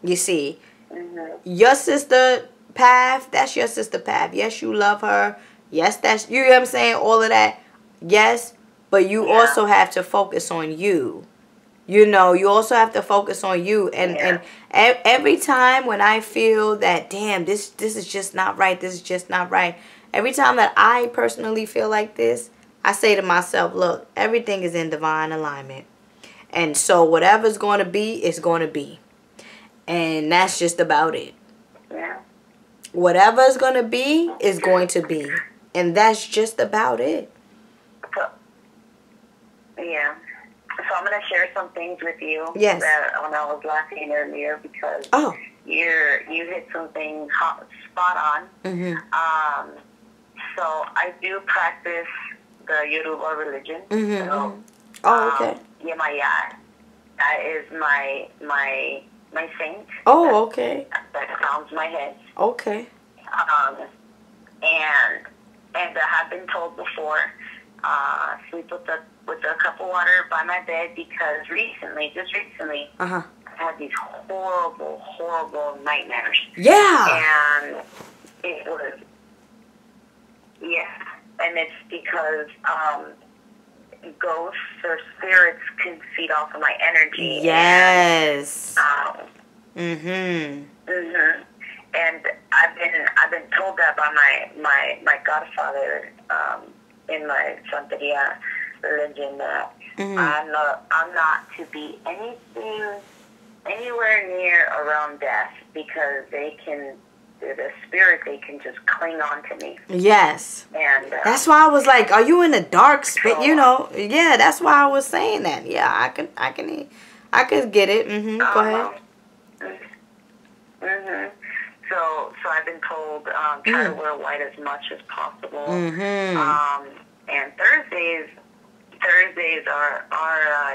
You see, your sister path, that's your sister path. Yes, you love her. Yes, that's, you know what I'm saying? All of that. Yes, but you also have to focus on you. You know, you also have to focus on you. And every time when I feel that, damn, this is just not right, this is just not right. Every time that I personally feel like this, I say to myself, look, everything is in divine alignment. And so whatever's going to be, it's going to be. And that's just about it. Yeah. Whatever's going to be is going to be. And that's just about it. So, yeah. So I'm going to share some things with you. Yes. That when I was laughing earlier because you hit something spot on. Mm-hmm. So I do practice the Yoruba religion. Mm-hmm. So, okay. Yemaya. That is my saint. Oh, okay. That calms my head. Okay. And I have been told before, sleep with a cup of water by my bed because just recently, I had these horrible nightmares. Yeah. And it was, and it's because ghosts or spirits can feed off of my energy. Yes. And, and I've been told that by my godfather in my Santeria religion that I'm not to be anywhere near around death because the spirit, they can just cling on to me. Yes. And that's why I was like, are you in a dark space? You know, that's why I was saying that. Yeah, I could get it. Go ahead. So I've been told try to wear white as much as possible. And Thursdays are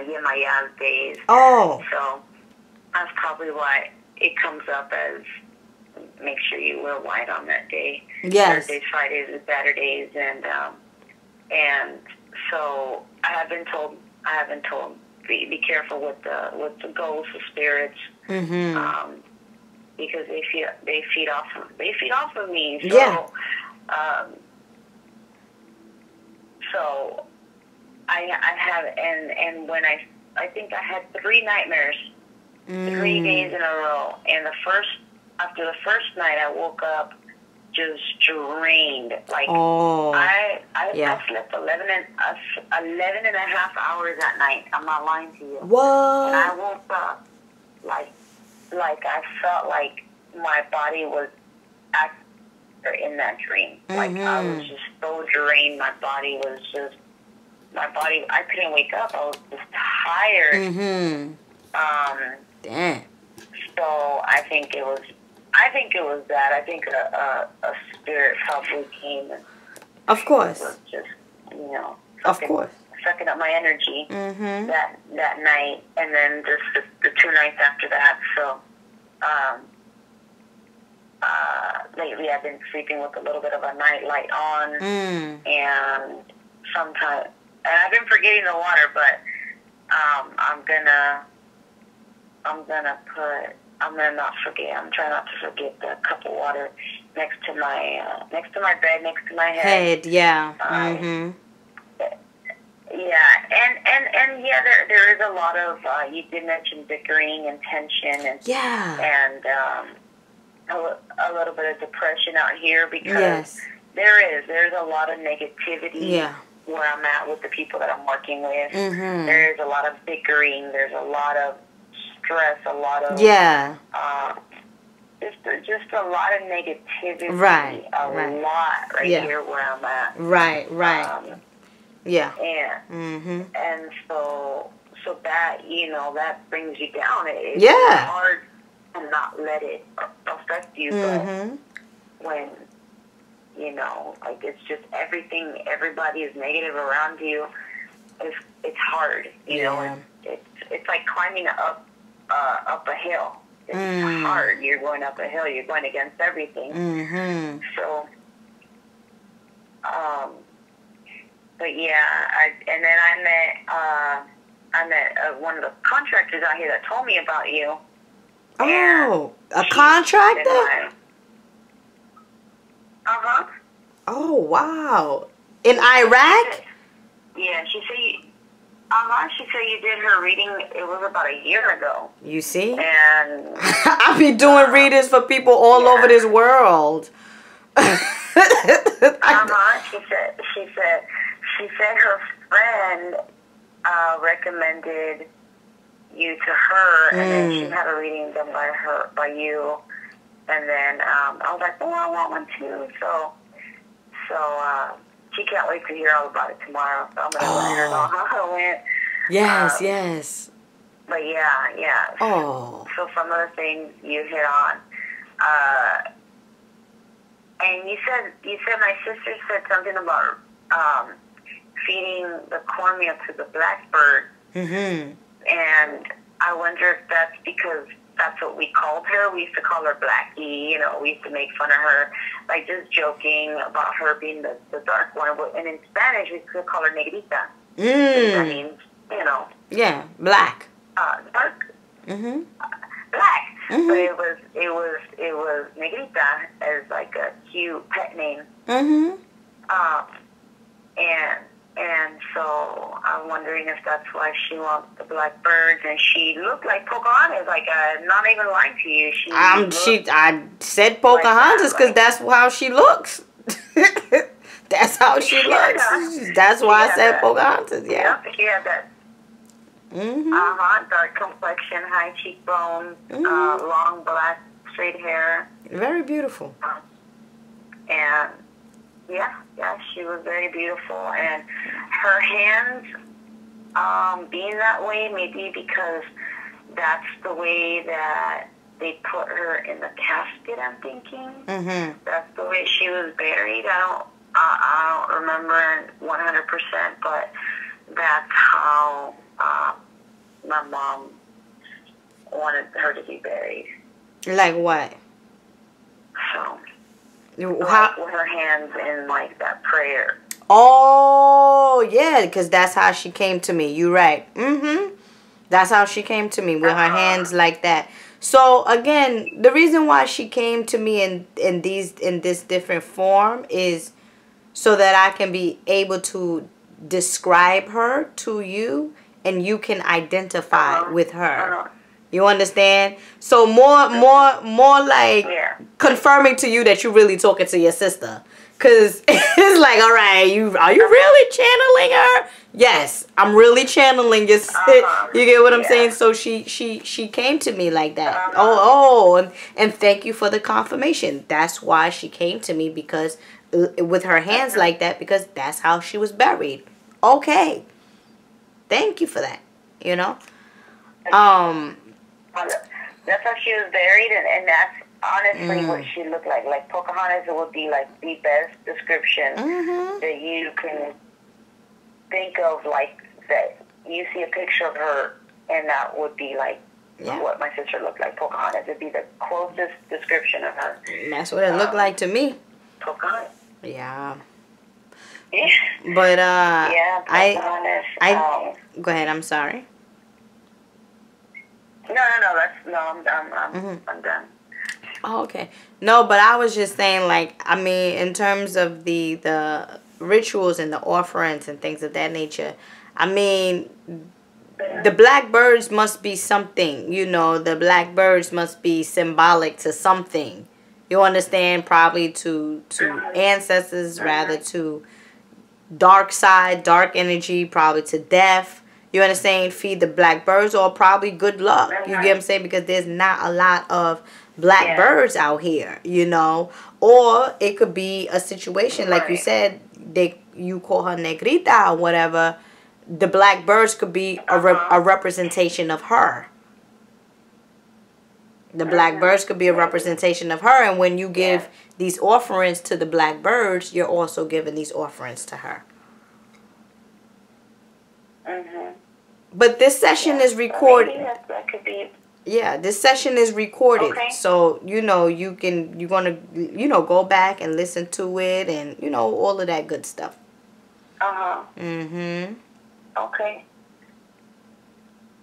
Yemaya's days. Oh. So that's probably why it comes up as make sure you wear white on that day. Yes. Thursdays, Fridays, and Saturdays, and so I have been told be careful with the ghosts, the spirits. Because they feed off of me. So, so I have and when I think I had 3 nightmares, 3 days in a row, and after the first night I woke up just drained. Like I slept 11 and a half hours that night. I'm not lying to you. What? And I woke up like I felt like my body was in that dream. Like I was just so drained. My body, I couldn't wake up. I was just tired. Damn. So I think it was that. I think a spirit probably came and of course was just, of course sucking up my energy that night, and then just the 2 nights after that. So lately I've been sleeping with a little bit of a night light on, and sometimes, and I've been forgetting the water, but I'm gonna not forget. I'm trying not to forget the cup of water next to my bed, next to my head. Yeah. And there is a lot of you did mention bickering and tension and a little bit of depression out here because there's a lot of negativity where I'm at with the people that I'm working with. There's a lot of bickering. There's a lot of stress. A lot of just a lot of negativity. A lot here where I'm at. Right. And so that, that brings you down. It's hard to not let it affect you, but when, like it's just everybody is negative around you, it's hard. You know, it's like climbing up a hill. It's hard. You're going up a hill. You're going against everything. Mm-hmm. So, but yeah, and then I met one of the contractors out here that told me about you. Oh, a contractor? Oh, wow. In Iraq? Yeah, she said you did her reading, it was about a year ago. You see? And I be doing readings for people all over this world. She said her friend recommended you to her, and then she had a reading done by you, and then I was like, oh, I want one too. So she can't wait to hear all about it tomorrow. So I'm gonna let her know how it went. Yes. But yeah. Oh. So some of the things you hit on, and you said my sister said something about feeding the cornmeal to the blackbird. Mm-hmm. And I wonder if that's because that's what we called her. We used to call her Blackie. You know, we used to make fun of her, like just joking about her being the dark one. And in Spanish, we could call her Negrita. That means, you know. Yeah, black. Dark. Mm-hmm. Black. Mm-hmm. But it was Negrita as like a cute pet name. Mm-hmm. And so I'm wondering if that's why she wants the blackbirds. And she looked like Pocahontas. Like, not even lying to you. I said Pocahontas because that's how she looks. That's how she looks. That's why I said Pocahontas. Yeah. She had that. Dark complexion, high cheekbones, long black straight hair. Very beautiful. And yeah, she was very beautiful. And her hands being that way, maybe because that's the way that they put her in the casket, I'm thinking. Mm-hmm. That's the way she was buried. I don't remember 100%, but that's how my mom wanted her to be buried. Like what? So, With her hands in like that prayer. Oh, yeah, because that's how she came to me. You're right. Mm-hmm. That's how she came to me, with her hands like that. So again, the reason why she came to me in this different form is so that I can be able to describe her to you and you can identify with her. You understand? So more like confirming to you that you're really talking to your sister. Cause it's like, all right, are you really channeling her? Yes, I'm really channeling your sis. You get what I'm saying? So she came to me like that. And thank you for the confirmation. That's why she came to me, because with her hands like that, because that's how she was buried. Okay. Thank you for that. You know? That's how she was buried, and that's honestly what she looked like. Like Pocahontas, it would be like the best description that you can think of, like that you see a picture of her, and that would be like what my sister looked like. Pocahontas would be the closest description of her. And that's what it looked like to me. Pocahontas. Yeah. But Pocahontas. Go ahead. I'm sorry. No. I'm done. I'm done. Oh, okay. No, but I was just saying, like, I mean, in terms of the rituals and the offerings and things of that nature, I mean, the blackbirds must be something. You know, the blackbirds must be symbolic to something. You understand? Probably to ancestors, rather to dark side, dark energy, probably to death. You understand? Feed the blackbirds, or probably good luck. You get what I'm saying? Because there's not a lot of blackbirds out here, you know. Or it could be a situation like you said, you call her Negrita or whatever. The blackbirds could be a representation of her. The blackbirds could be a representation of her, and when you give these offerings to the blackbirds, you're also giving these offerings to her. But this session is recorded. Maybe that could be. Yeah, this session is recorded. Okay. So, you're going to, go back and listen to it and, all of that good stuff. Uh-huh. Mm-hmm. Okay.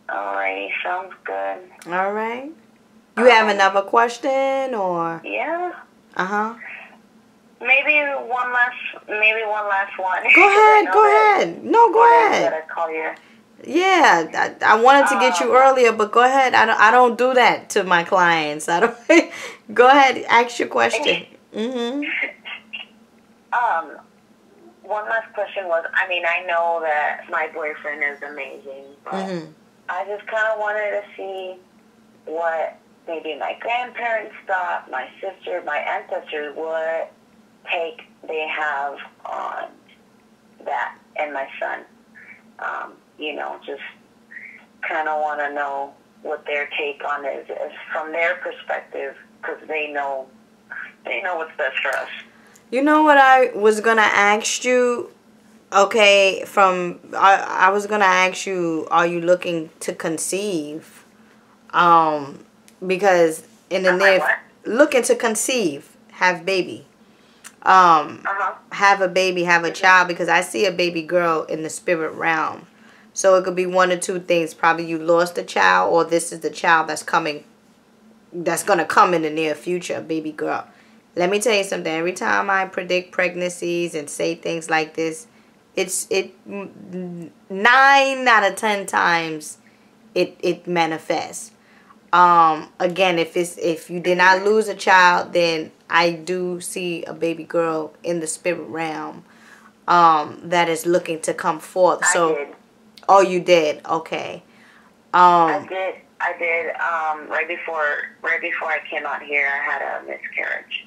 Alrighty, sounds good. All right. You have another question or? Yeah. Uh-huh. Maybe one last one. Go ahead. No, go ahead. I call you. Yeah, I wanted to get you earlier, but go ahead. I don't do that to my clients. I don't. Go ahead, ask your question. One last question was, I know that my boyfriend is amazing, but I just kind of wanted to see what maybe my grandparents thought, my sister, my ancestors, what take they have on that and my son. Just kind of want to know what their take on it is from their perspective, because they know what's best for us. You know what I was gonna ask you? Okay, I was gonna ask you, are you looking to conceive? Because in the looking to conceive, have baby. Have a baby, have a child, because I see a baby girl in the spirit realm. So it could be one or two things. Probably you lost a child, or this is the child that's going to come in the near future, a baby girl. Let me tell you something. Every time I predict pregnancies and say things like this, 9 out of 10 times it manifests. Again, if you did not lose a child, then I do see a baby girl in the spirit realm that is looking to come forth. So, I did. Oh, you did? Okay. I did. Right before I came out here, I had a miscarriage.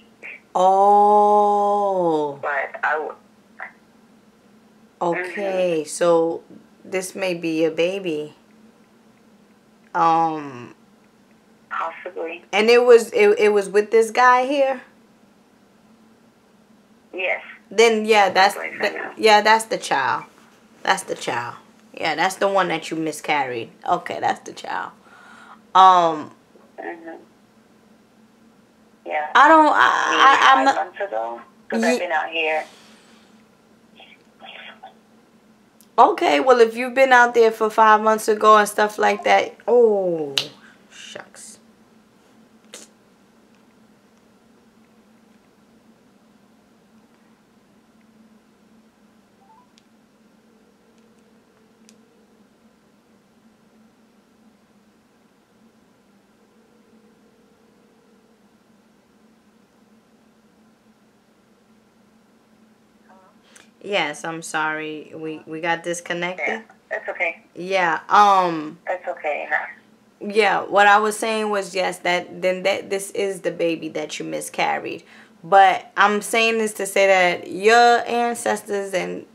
Oh. But okay, so this may be a baby. Possibly. And it was with this guy here? Yes. Then that's the child. That's the child. Yeah, that's the one that you miscarried. Okay, that's the child. Yeah. I'm not. 5 months ago, because I've been out here. Okay, well, if you've been out there for 5 months ago and stuff like that, oh, shucks. Yes, I'm sorry. We got disconnected. Yeah, that's okay. Yeah. That's okay. Yeah, what I was saying was yes, that this is the baby that you miscarried. But I'm saying this to say that your ancestors and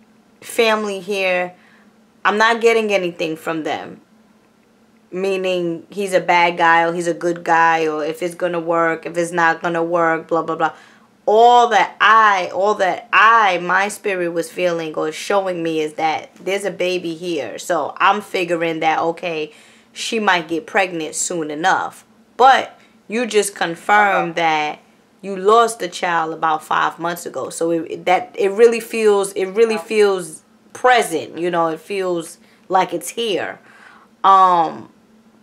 family here, I'm not getting anything from them. Meaning he's a bad guy or he's a good guy, or if it's gonna work, if it's not gonna work, blah blah blah. All that my spirit was feeling or showing me is that there's a baby here. So I'm figuring that, okay, she might get pregnant soon enough. But you just confirmed that you lost the child about 5 months ago. So it really feels present. It feels like it's here.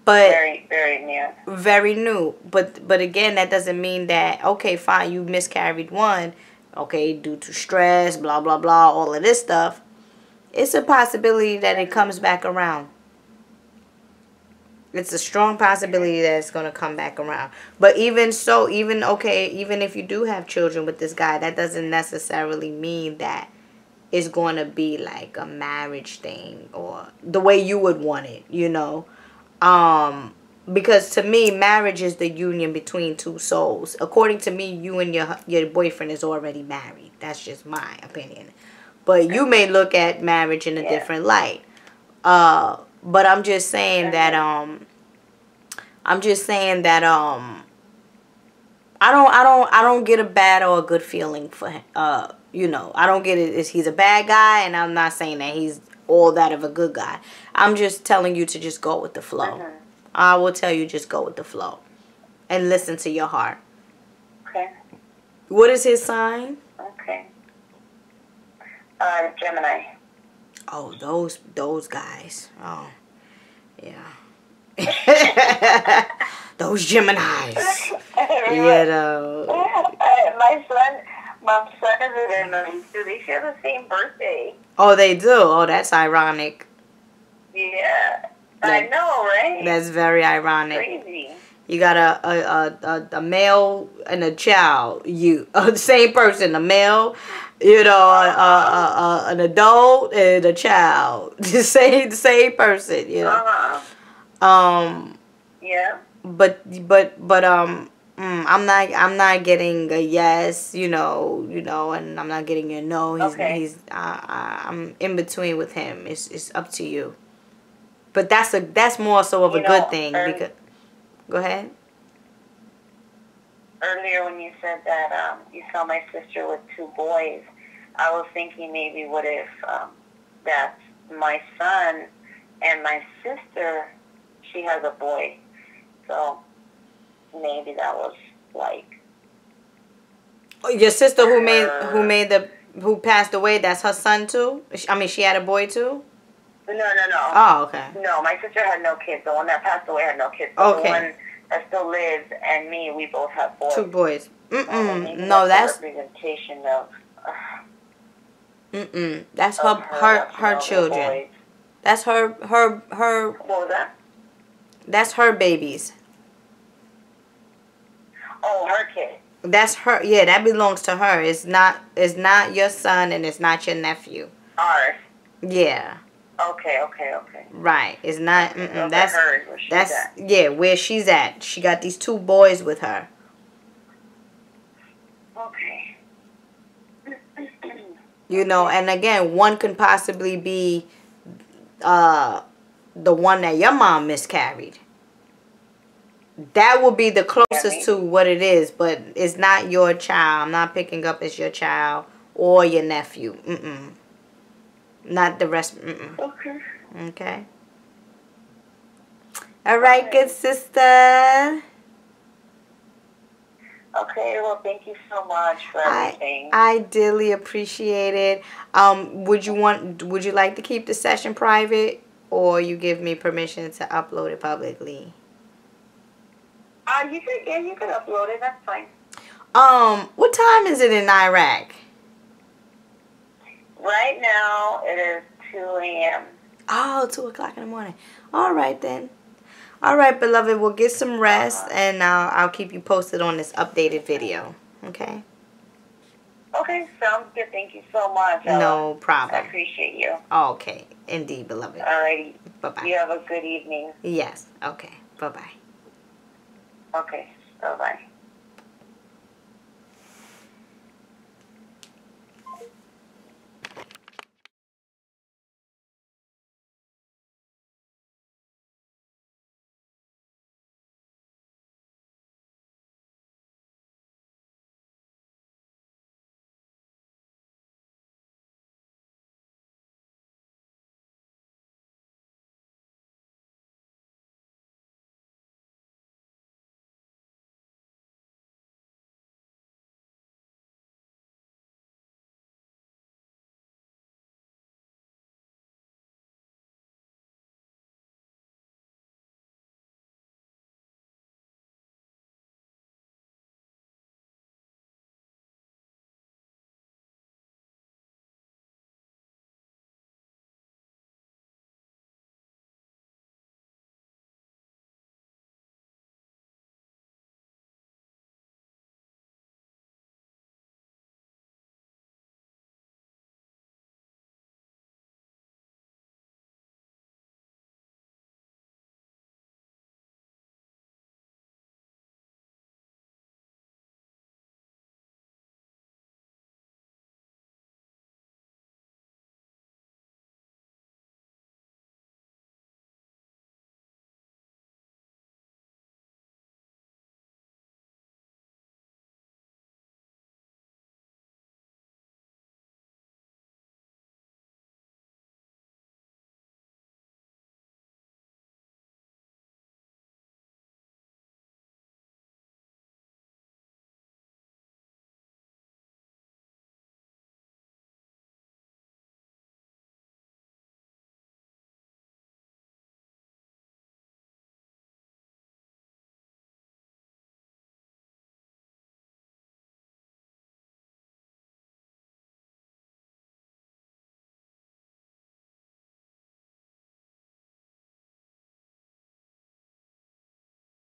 But very, very new. Very new. But again, that doesn't mean that, okay, fine, you miscarried one, okay, due to stress, blah, blah, blah, all of this stuff. It's a possibility that it comes back around. It's a strong possibility that it's going to come back around. But even so, even if you do have children with this guy, that doesn't necessarily mean that it's going to be like a marriage thing or the way you would want it, because to me, marriage is the union between two souls. According to me, you and your boyfriend is already married. That's just my opinion. But you may look at marriage in a different light. But I'm just saying that I don't get a bad or a good feeling for him. I don't get it. He's a bad guy, and I'm not saying that he's all that of a good guy. I'm just telling you to just go with the flow. I will tell you just go with the flow. And listen to your heart. Okay. What is his sign? Okay. Gemini. Oh, those guys. Oh, yeah. Those Geminis. You know. My son is a Gemini too. They share the same birthday. Oh, they do. Oh, that's ironic. Yeah. I know, right? That's very ironic. Crazy. You got a male and a child. You the same person, a male, you know, an adult and a child. The same person, you know. Yeah. But I'm not getting a yes, you know, and I'm not getting a no. I'm in between with him. It's up to you. But that's more so of a good thing because. Go ahead. Earlier when you said that you saw my sister with 2 boys, I was thinking maybe what if that's my son and my sister, she has a boy. So maybe that was like... Oh, your sister who passed away, that's her son too? I mean, she had a boy too? No. Oh, okay. No, my sister had no kids. The one that passed away had no kids. But the one that still lives and me, we both have boys. 2 boys. No, that's representation of. That's her children. Boys. That's her. What was that? That's her babies. Oh, her kid. That's her. Yeah, that belongs to her. It's not your son and it's not your nephew. Ours. Yeah. Okay. Right. It's not. That's hers. Where she's at. Yeah, where she's at. She got these 2 boys with her. Okay. You know, and again, one can possibly be the one that your mom miscarried. That would be the closest to what it is, but it's not your child. I'm not picking up as your child or your nephew. Not the rest. Okay. All right, good sister. Okay, well, thank you so much for everything. I dearly appreciate it. Would you like to keep the session private, or you give me permission to upload it publicly? You can upload it. That's fine. What time is it in Iraq? Right now, it is 2 a.m. Oh, 2 o'clock in the morning. All right, then. All right, beloved. We'll get some rest, and I'll keep you posted on this updated video. Okay? Okay, sounds good. Thank you so much. No problem. I appreciate you. Okay. Indeed, beloved. All righty. Bye-bye. You have a good evening. Yes. Okay. Bye-bye. Okay. Bye-bye.